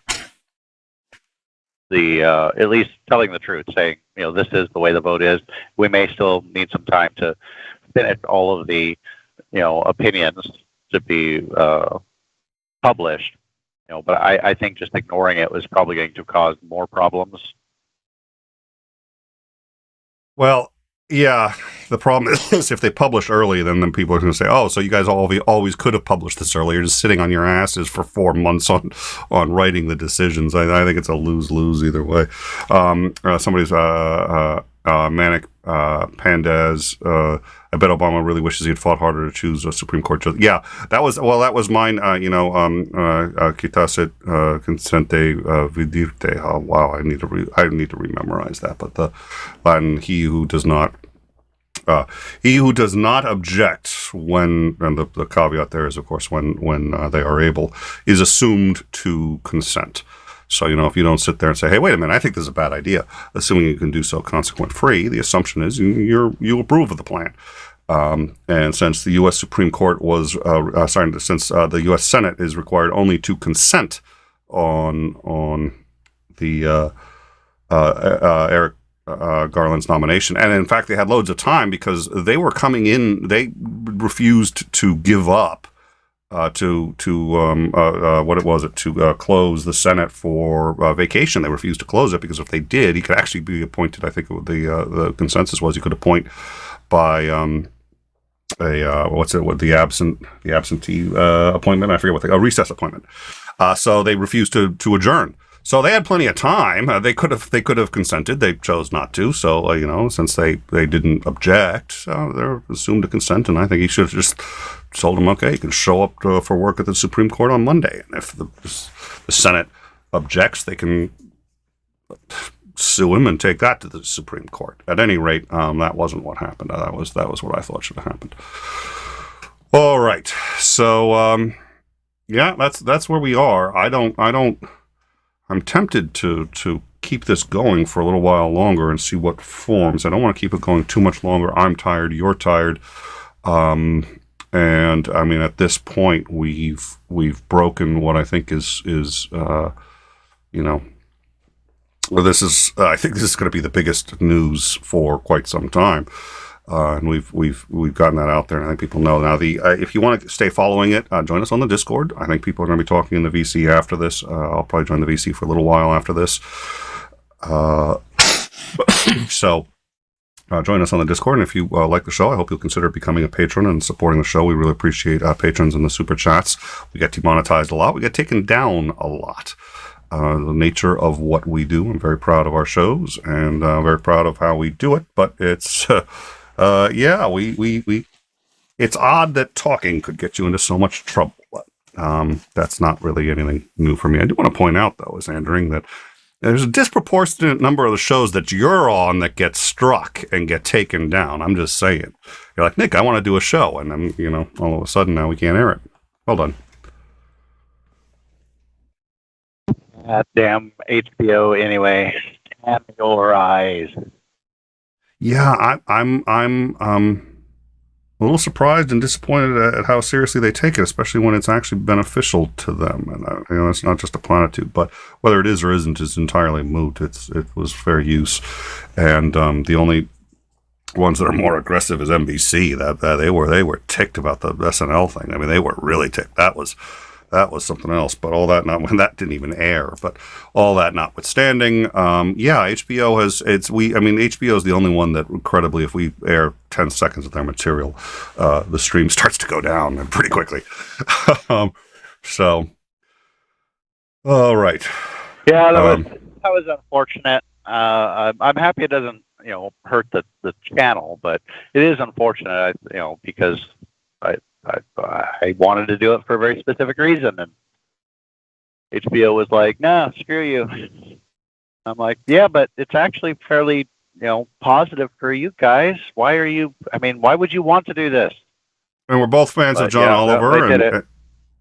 the at least telling the truth, saying, this is the way the vote is. We may still need some time to finish all of the, opinions to be published. But I think just ignoring it was probably going to cause more problems. Well, yeah, the problem is if they publish early, then people are going to say, oh, so you guys always could have published this earlier, just sitting on your asses for 4 months on writing the decisions. I think it's a lose-lose either way. Somebody's Manic Pandas, I bet Obama really wishes he had fought harder to choose a Supreme Court judge. Yeah, that was mine, quitasit consente vidirte. Oh, wow, I need to rememorize that. But the Latin, he who does not object when, and the caveat there is, of course, when they are able, is assumed to consent. So, if you don't sit there and say, hey, wait a minute, I think this is a bad idea, assuming you can do so consequent-free, the assumption is you approve of the plan. And since the U.S. Supreme Court was, since the U.S. Senate is required only to consent on the Eric Garland's nomination, and in fact, they had loads of time because they were coming in, they refused to give up to close the Senate for vacation. They refused to close it because if they did, he could actually be appointed. I think the consensus was he could appoint by the absentee appointment. I forget a recess appointment. So they refused to adjourn. So they had plenty of time. They could have consented. They chose not to. So since they didn't object, they're assumed to consent. And I think he should have just told them, okay, you can show up for work at the Supreme Court on Monday. And if the Senate objects, they can sue him and take that to the Supreme Court. At any rate, that wasn't what happened. That was what I thought should have happened. All right. So yeah, that's where we are. I'm tempted to keep this going for a little while longer and see what forms. I don't want to keep it going too much longer. I'm tired. You're tired. And I mean, at this point, we've broken what I think is well, I think this is going to be the biggest news for quite some time. And we've gotten that out there, and I think people know now. If you want to stay following it, join us on the Discord. I think people are going to be talking in the VC after this. I'll probably join the VC for a little while after this. So join us on the Discord, and if you like the show, I hope you'll consider becoming a patron and supporting the show. We really appreciate patrons and the super chats. We get demonetized a lot. We get taken down a lot. The nature of what we do. I'm very proud of our shows and very proud of how we do it. But it's it's odd that talking could get you into so much trouble. But that's not really anything new for me. I do want to point out, though, as Andring, that there's a disproportionate number of the shows that you're on that get struck and get taken down. I'm just saying. You're like, Nick, I want to do a show. And then, all of a sudden now we can't air it. Well done. That damn HBO anyway. Damn your eyes. Yeah, I'm a little surprised and disappointed at how seriously they take it, especially when it's actually beneficial to them. And it's not just a platitude, but whether it is or isn't is entirely moot. It was fair use, and the only ones that are more aggressive is NBC. That they were ticked about the SNL thing. I mean, they were really ticked. That was something else. But all that that didn't even air. But all that notwithstanding, HBO HBO is the only one that incredibly, if we air 10 seconds of their material, the stream starts to go down pretty quickly. So, all right. Yeah, that was unfortunate. I'm happy it doesn't hurt the channel, but it is unfortunate. Because I wanted to do it for a very specific reason, and HBO was like, "No, screw you." I'm like, "Yeah, but it's actually fairly, positive for you guys. Why would you want to do this?" And we're both fans of John Oliver,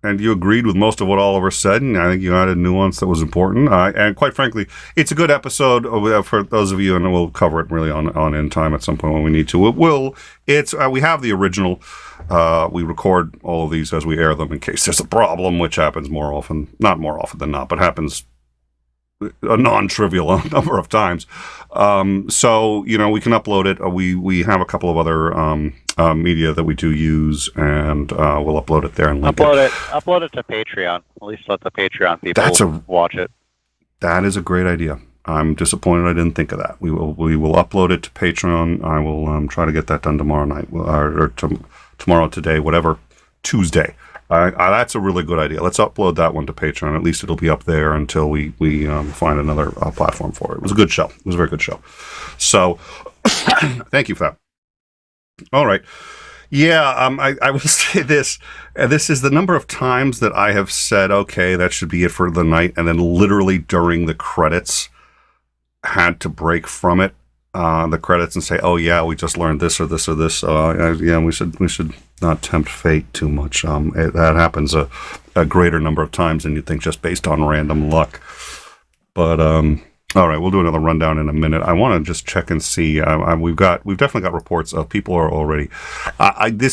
and you agreed with most of what Oliver said, and I think you added nuance that was important. And quite frankly, it's a good episode for those of you, and we'll cover it really on in time at some point when we need to. We have the original. We record all of these as we air them in case there's a problem, which happens not more often than not, but happens a non-trivial number of times. So, we can upload it. We have a couple of other media that we do use, and we'll upload it there and link it. Upload it to Patreon. At least let the Patreon people watch it. That is a great idea. I'm disappointed I didn't think of that. We will upload it to Patreon. I will try to get that done tomorrow night, or tomorrow, today, whatever, Tuesday. That's a really good idea. Let's upload that one to Patreon. At least it'll be up there until we find another platform for it. It was a good show. It was a very good show. So, thank you for that. All right. Yeah, I will say this. This is the number of times that I have said, okay, that should be it for the night, and then literally during the credits had to break from it, the credits, and say, oh yeah, we just learned this or this or this. Yeah, we should not tempt fate too much. That happens a greater number of times than you'd think, just based on random luck. But all right, we'll do another rundown in a minute. I want to just check and see. We've definitely got reports of people are already. I'm going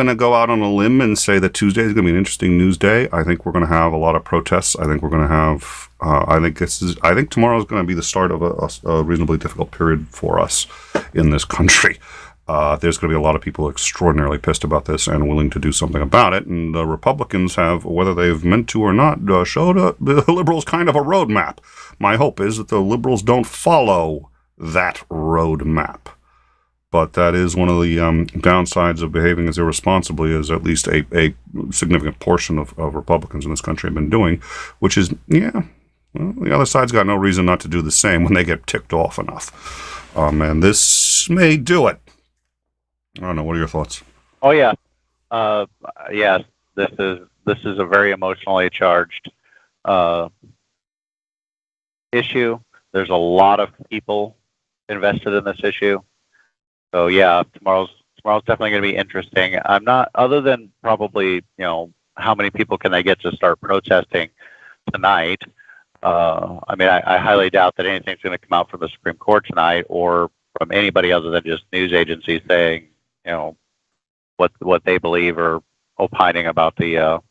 to go out on a limb and say that Tuesday is going to be an interesting news day. I think we're going to have a lot of protests. I think we're going to have. I think tomorrow is going to be the start of a reasonably difficult period for us in this country. There's going to be a lot of people extraordinarily pissed about this and willing to do something about it. And the Republicans have, whether they've meant to or not, showed the Liberals kind of a roadmap. My hope is that the Liberals don't follow that roadmap. But that is one of the downsides of behaving as irresponsibly as at least a significant portion of Republicans in this country have been doing, which is, the other side's got no reason not to do the same when they get ticked off enough. And this may do it. I don't know. What are your thoughts? Oh yeah, yes. This is a very emotionally charged issue. There's a lot of people invested in this issue. So yeah, tomorrow's definitely going to be interesting. I'm not, other than probably how many people can they get to start protesting tonight. I highly doubt that anything's going to come out from the Supreme Court tonight or from anybody other than just news agencies saying, what they believe or opining about the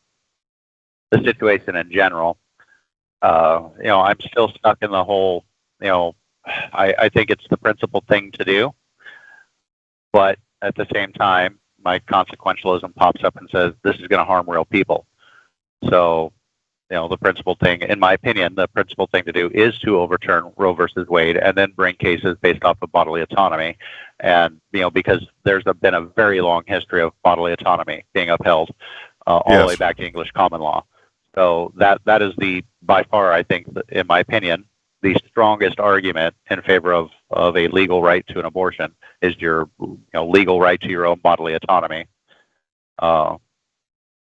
situation in general. I'm still stuck in the whole, I think it's the principled thing to do, but at the same time, my consequentialism pops up and says this is going to harm real people. So, the principled thing, in my opinion, the principled thing to do is to overturn Roe versus Wade and then bring cases based off of bodily autonomy. And, because there's been a very long history of bodily autonomy being upheld all the way back to English common law. So that is by far, I think, in my opinion, the strongest argument in favor of a legal right to an abortion is your legal right to your own bodily autonomy.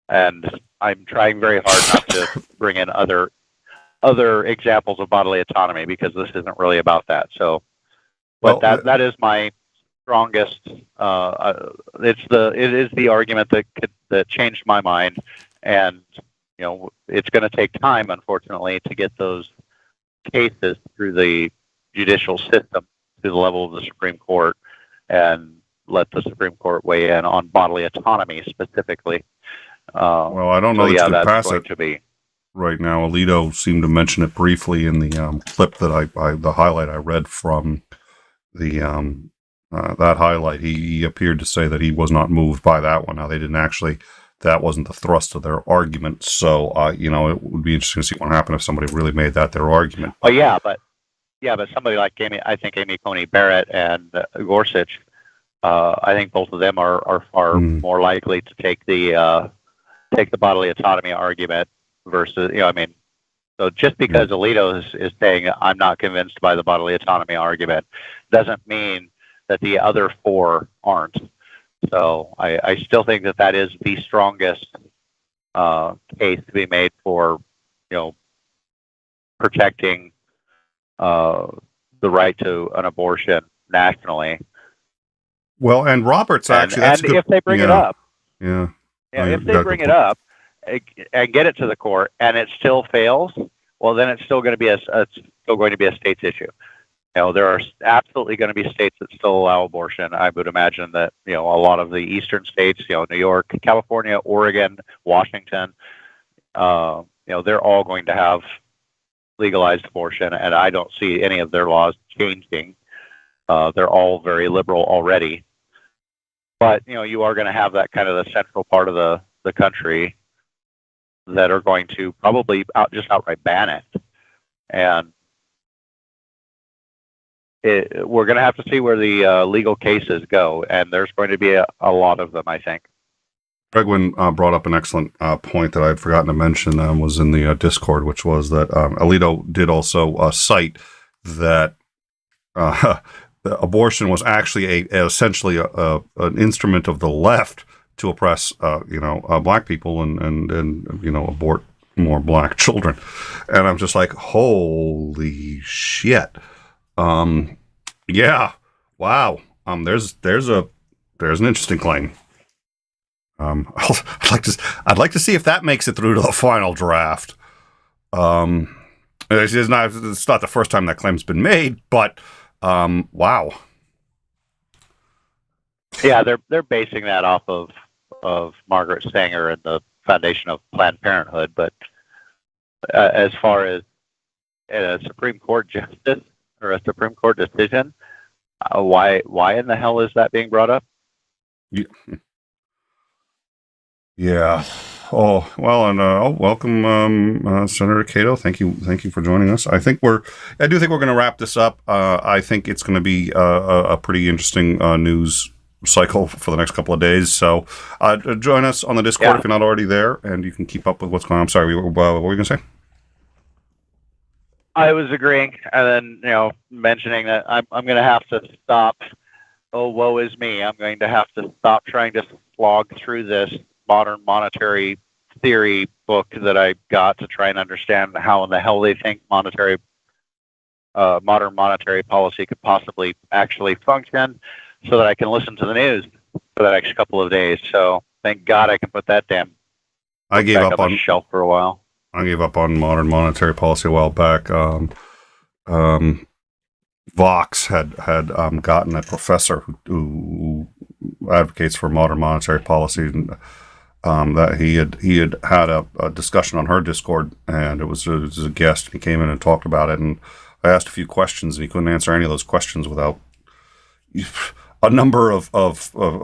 And I'm trying very hard not to bring in other examples of bodily autonomy because this isn't really about that. So, but that is my strongest. It is the argument that changed my mind, and it's going to take time, unfortunately, to get those cases through the judicial system to the level of the Supreme Court and let the Supreme Court weigh in on bodily autonomy specifically. I don't know that you can pass it to be. Right now. Alito seemed to mention it briefly in the clip that the highlight I read from the that highlight. He appeared to say that he was not moved by that one. Now, they didn't actually. That wasn't the thrust of their argument. So, it would be interesting to see what happened if somebody really made that their argument. But somebody like Amy Coney Barrett and Gorsuch, I think both of them are far more likely to take the bodily autonomy argument versus, so just because Alito is saying I'm not convinced by the bodily autonomy argument doesn't mean that the other four aren't. So I still think that is the strongest case to be made for, protecting the right to an abortion nationally. Well, and Roberts actually, and if they bring it up, if they bring it up and get it to the court and it still fails, well, then it's still going to be a state's issue. There are absolutely going to be states that still allow abortion. I would imagine that, a lot of the eastern states, New York, California, Oregon, Washington, they're all going to have legalized abortion, and I don't see any of their laws changing. They're all very liberal already. But, you are going to have that kind of the central part of the country that are going to probably just outright ban it. And we're going to have to see where the legal cases go, and there's going to be a lot of them, I think. Gregwin brought up an excellent point that I had forgotten to mention, was in the Discord, which was that Alito did also cite that the abortion was actually essentially an instrument of the left to oppress, black people and abort more black children. And I'm just like, holy shit. Yeah. Wow. There's an interesting claim. I'd like to see if that makes it through to the final draft. It's not the first time that claim's been made, but wow. Yeah, they're basing that off of Margaret Sanger and the foundation of Planned Parenthood. But as far as a Supreme Court justice or a Supreme Court decision, why in the hell is that being brought up? Yeah. Oh, well, and welcome, Senator Cato. Thank you for joining us. I do think we're going to wrap this up. I think it's going to be a pretty interesting news cycle for the next couple of days. So join us on the Discord if you're not already there, and you can keep up with what's going on. I'm sorry, what were you going to say? I was agreeing, and then mentioning that I'm going to have to stop. Oh, woe is me! I'm going to have to stop trying to slog through this modern monetary theory book that I got to try and understand how in the hell they think modern monetary policy could possibly actually function, so that I can listen to the news for the next couple of days. So thank God I can put that damn I gave up on the shelf for a while. I gave up on modern monetary policy a while back. Vox had gotten a professor who advocates for modern monetary policy, and that he had a discussion on her Discord, and it was a guest, and he came in and talked about it, and I asked a few questions, and he couldn't answer any of those questions without a number of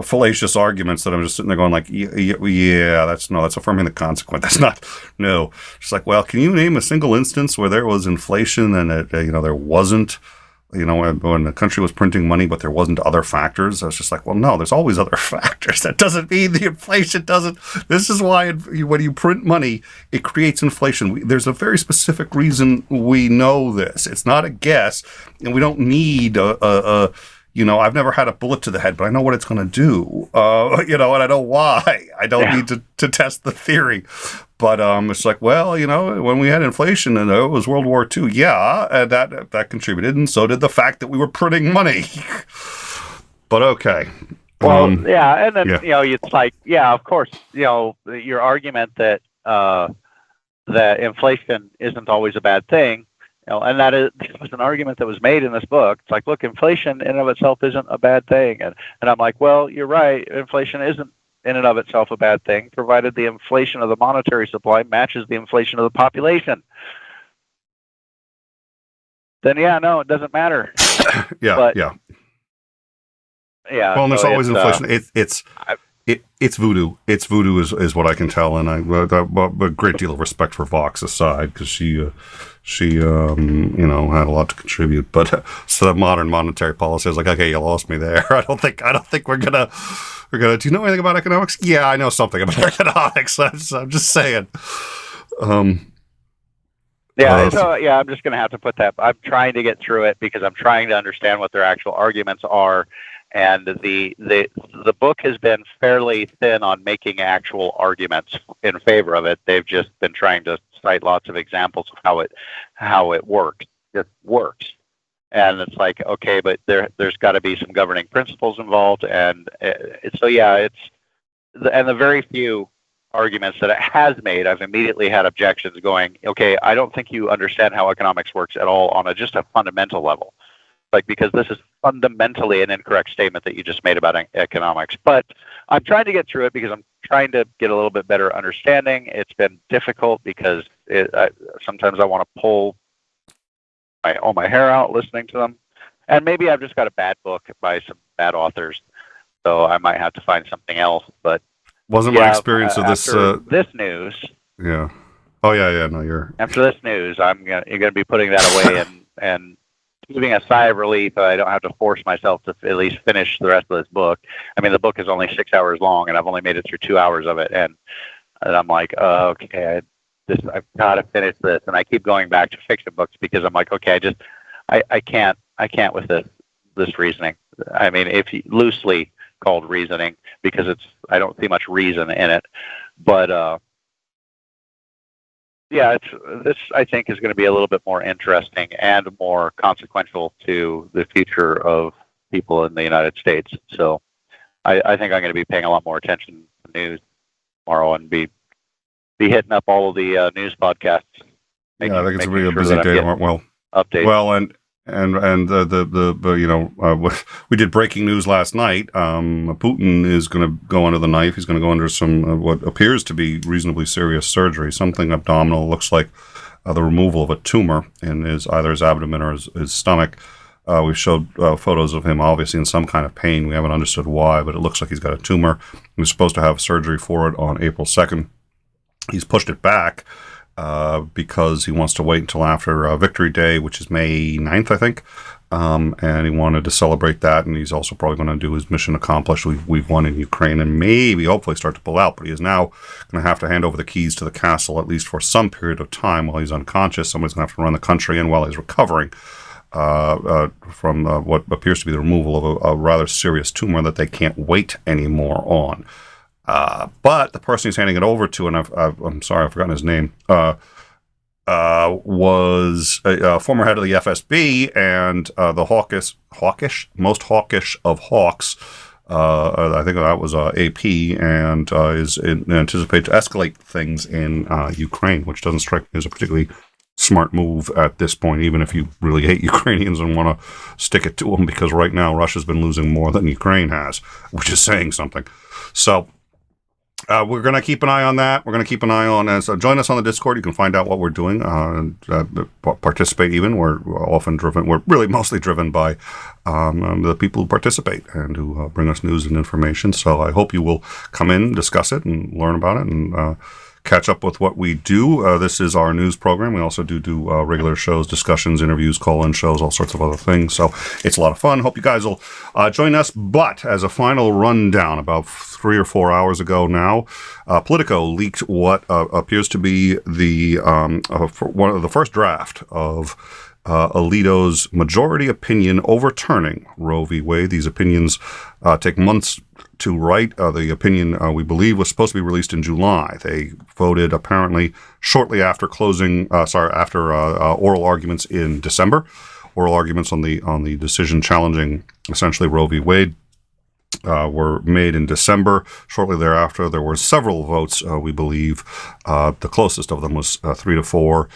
fallacious arguments that I'm just sitting there going like, yeah, that's affirming the consequent. That's not, no. Just like, well, can you name a single instance where there was inflation and there wasn't, when the country was printing money, but there wasn't other factors? I was just like, well, no, there's always other factors. That doesn't mean the inflation doesn't. This is why when you print money, it creates inflation. There's a very specific reason we know this. It's not a guess, and we don't need I've never had a bullet to the head, but I know what it's going to do, and I know why. I don't need to test the theory. But it's like, well, when we had inflation and it was World War II, and that contributed, and so did the fact that we were printing money. But okay. Well, and then, it's like, of course, your argument that that inflation isn't always a bad thing, and this was an argument that was made in this book. It's like, look, inflation in and of itself isn't a bad thing. And I'm like, well, you're right. Inflation isn't in and of itself a bad thing, provided the inflation of the monetary supply matches the inflation of the population. Then, no, it doesn't matter. Yeah. Well, and there's so always inflation. It's voodoo. It's voodoo is what I can tell, and a great deal of respect for Vox aside, because she had a lot to contribute. But so that modern monetary policy, I was like, okay, you lost me there. I don't think we're gonna. Do you know anything about economics? Yeah, I know something about economics. I'm just saying. I'm just gonna have to put that. I'm trying to get through it because I'm trying to understand what their actual arguments are. And the book has been fairly thin on making actual arguments in favor of it. They've just been trying to cite lots of examples of how it works. It works, and it's like, okay, but there's got to be some governing principles involved, and the very few arguments that it has made, I've immediately had objections going, okay, I don't think you understand how economics works at all on just a fundamental level. Because this is fundamentally an incorrect statement that you just made about economics. But I'm trying to get through it because I'm trying to get a little bit better understanding. It's been difficult because sometimes I want to pull all my hair out listening to them. And maybe I've just got a bad book by some bad authors, so I might have to find something else. But wasn't my experience of this. This news. Yeah. Oh yeah. No, you're. After this news, you're gonna be putting that away and giving a sigh of relief that I don't have to force myself to at least finish the rest of this book. I mean, the book is only 6 hours long, and I've only made it through 2 hours of it, and I'm like, okay, I've got to finish this, and I keep going back to fiction books because I'm like, okay, I can't with this reasoning. I mean, if you, loosely called reasoning, because I don't see much reason in it, but yeah, this I think is going to be a little bit more interesting and more consequential to the future of people in the United States. So I think I'm going to be paying a lot more attention to news tomorrow and be hitting up all of the news podcasts. Yeah, I think it's a really busy day. Well, updates. Well, and we did breaking news last night. Putin is going to go under the knife. He's going to go under some what appears to be reasonably serious surgery, something abdominal. Looks like the removal of a tumor in either his abdomen or his stomach. We showed photos of him obviously in some kind of pain. We haven't understood why, but it looks like he's got a tumor. He was supposed to have surgery for it on April 2nd. He's pushed it back because he wants to wait until after Victory Day, which is May 9th, I think. And he wanted to celebrate that, and he's also probably going to do his mission accomplished. We've won in Ukraine, and maybe, hopefully, start to pull out. But he is now going to have to hand over the keys to the castle, at least for some period of time while he's unconscious. Somebody's going to have to run the country, and while he's recovering from what appears to be the removal of a rather serious tumor that they can't wait anymore on. But the person he's handing it over to, and I'm sorry, I've forgotten his name, was a former head of the FSB and the most hawkish of hawks. I think that was AP, and is anticipated to escalate things in Ukraine, which doesn't strike me as a particularly smart move at this point, even if you really hate Ukrainians and want to stick it to them, because right now Russia's been losing more than Ukraine has, which is saying something. So we're going to keep an eye on that. We're going to keep an eye on join us on the Discord. You can find out what we're doing, participate even. We're often driven, we're really mostly driven by the people who participate and who bring us news and information. So I hope you will come in, discuss it, and learn about it, and catch up with what we do. This is our news program. We also do regular shows, discussions, interviews, call-in shows, all sorts of other things. So it's a lot of fun. Hope you guys will join us. But as a final rundown, about 3 or 4 hours ago now, Politico leaked what appears to be one of the first draft of Alito's majority opinion overturning Roe v. Wade. These opinions take months to write. The opinion, we believe, was supposed to be released in July. They voted apparently shortly after oral arguments in December. Oral arguments on the decision challenging essentially Roe v. Wade were made in December. Shortly thereafter, there were several votes, we believe. The closest of them was 3-4.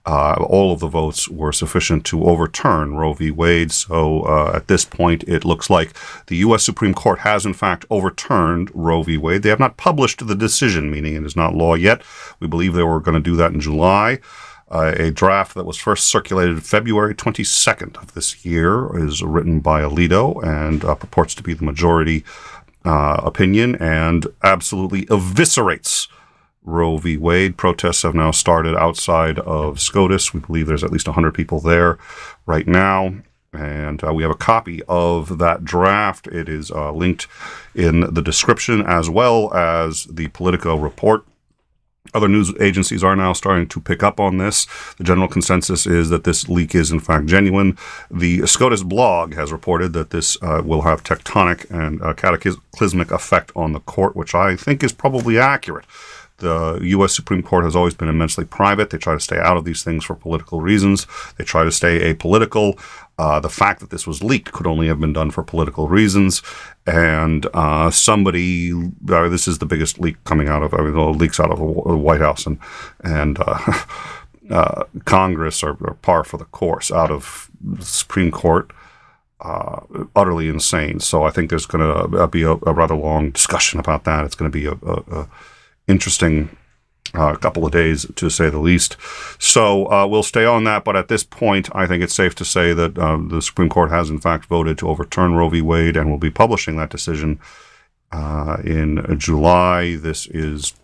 All of the votes were sufficient to overturn Roe v. Wade. So at this point, it looks like the U.S. Supreme Court has, in fact, overturned Roe v. Wade. They have not published the decision, meaning it is not law yet. We believe they were going to do that in July. A draft that was first circulated February 22nd of this year is written by Alito and purports to be the majority opinion and absolutely eviscerates Roe v. Wade. Protests have now started outside of SCOTUS. We believe there's at least 100 people there right now. And we have a copy of that draft. It is linked in the description, as well as the Politico report. Other news agencies are now starting to pick up on this. The general consensus is that this leak is, in fact, genuine. The SCOTUS blog has reported that this will have tectonic and cataclysmic effect on the court, which I think is probably accurate. The U.S. Supreme Court has always been immensely private. They try to stay out of these things for political reasons. They try to stay apolitical. The fact that this was leaked could only have been done for political reasons. And this is the biggest leak coming out of, leaks out of the White House and Congress are par for the course. Out of the Supreme Court, utterly insane. So I think there's going to be a rather long discussion about that. It's going to be a interesting a couple of days, to say the least. So we'll stay on that. But at this point, I think it's safe to say that the Supreme Court has, in fact, voted to overturn Roe v. Wade and will be publishing that decision in July. This is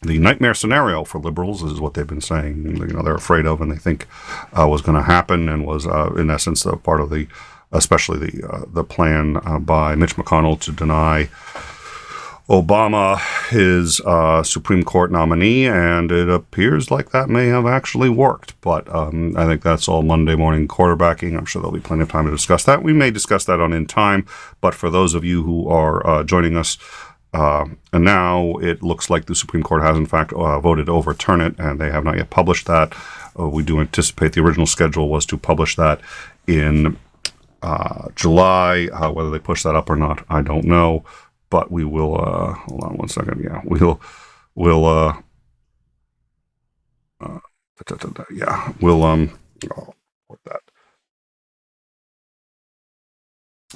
the nightmare scenario for liberals, is what they've been saying. They're afraid of, and they think was going to happen, and was, in essence, part of the, especially the plan by Mitch McConnell to deny Obama his Supreme Court nominee, and it appears like that may have actually worked. But I think that's all Monday morning quarterbacking. I'm sure there'll be plenty of time to discuss that. We may discuss that on In Time, but for those of you who are joining us now, it looks like the Supreme Court has, in fact, voted to overturn it, and they have not yet published that. We do anticipate the original schedule was to publish that in July. Whether they push that up or not, I don't know. But we will, hold on one second. Yeah, we'll report that.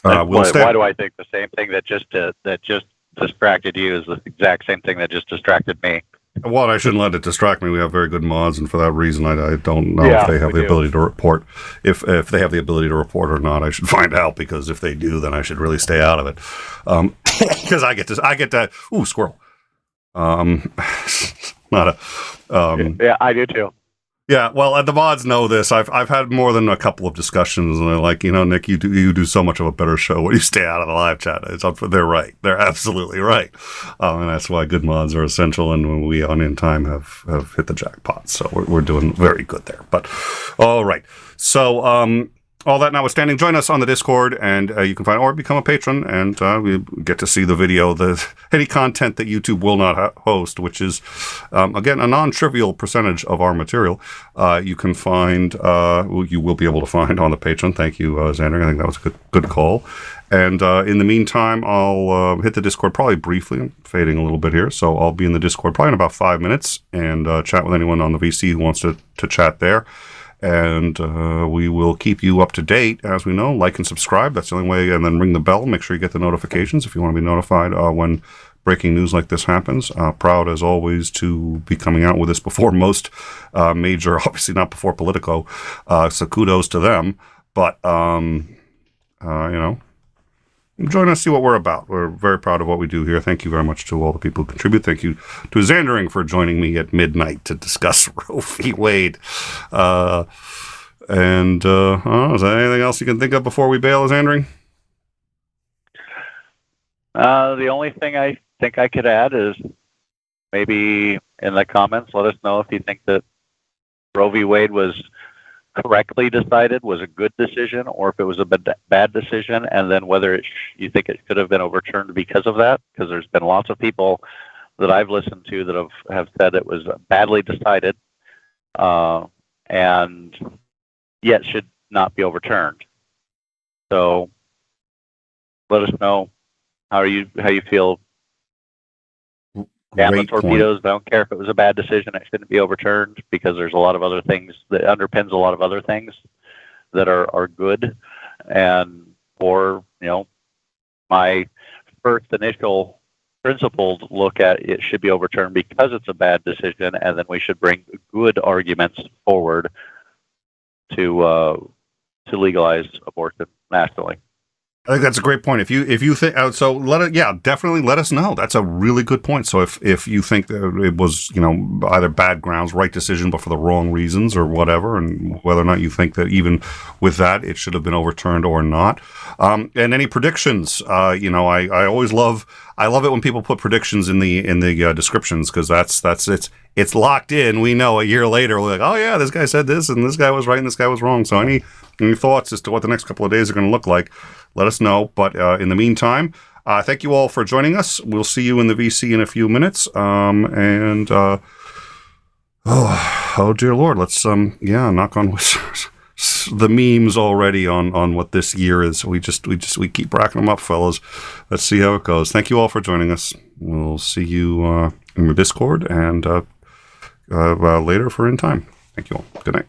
Why do I think the same thing that just distracted you is the exact same thing that just distracted me? Well, I shouldn't let it distract me. We have very good mods, and for that reason, I don't know if they have the ability to report. If they have the ability to report or not, I should find out, because if they do, then I should really stay out of it. Because I get to. Ooh, squirrel. Not a. Yeah, I do too. Yeah, well, the mods know this. I've had more than a couple of discussions, and they're like, Nick, you do so much of a better show when you stay out of the live chat. They're right. They're absolutely right, and that's why good mods are essential. And when we on In Time have hit the jackpot, so we're doing very good there. But all right, so all that notwithstanding, join us on the Discord, and you can find, or become a patron, and we get to see the video, any content that YouTube will not host, which is, again, a non-trivial percentage of our material. You can find, you will be able to find on the Patreon. Thank you, Xander. I think that was a good call. And in the meantime, I'll hit the Discord probably briefly. I'm fading a little bit here, so I'll be in the Discord probably in about 5 minutes, and chat with anyone on the VC who wants to chat there. And we will keep you up to date, as we know. Like and subscribe. That's the only way. And then ring the bell. Make sure you get the notifications if you want to be notified when breaking news like this happens. Proud, as always, to be coming out with this before most major, obviously not before Politico. So kudos to them. But, join us, see what we're about. We're very proud of what we do here. Thank you very much to all the people who contribute. Thank you to Xandering for joining me at midnight to discuss Roe v. Wade. Is there anything else you can think of before we bail, Xandering? The only thing I think I could add is maybe in the comments, let us know if you think that Roe v. Wade was correctly decided, was a good decision, or if it was a bad decision, and then whether you think it could have been overturned because of that, because there's been lots of people that I've listened to that have said it was badly decided and yet should not be overturned. So let us know how you feel. Damn the torpedoes. I don't care if it was a bad decision. It shouldn't be overturned, because there's a lot of other things that underpins a lot of other things that are good. Or my first initial principled look at it should be overturned because it's a bad decision, and then we should bring good arguments forward to legalize abortion nationally. I think that's a great point. If you think so, definitely let us know. That's a really good point. So if you think that it was either bad grounds, right decision, but for the wrong reasons or whatever, and whether or not you think that even with that it should have been overturned or not, and any predictions, I always love it when people put predictions in the descriptions, because it's locked in. We know a year later we're like, oh yeah, this guy said this, and this guy was right, and this guy was wrong. So any thoughts as to what the next couple of days are going to look like, let us know. But in the meantime, thank you all for joining us. We'll see you in the VC in a few minutes. Oh dear Lord, let's knock on the memes already on what this year is. We keep racking them up, fellas. Let's see how it goes. Thank you all for joining us. We'll see you in the Discord and later for In Time. Thank you all. Good night.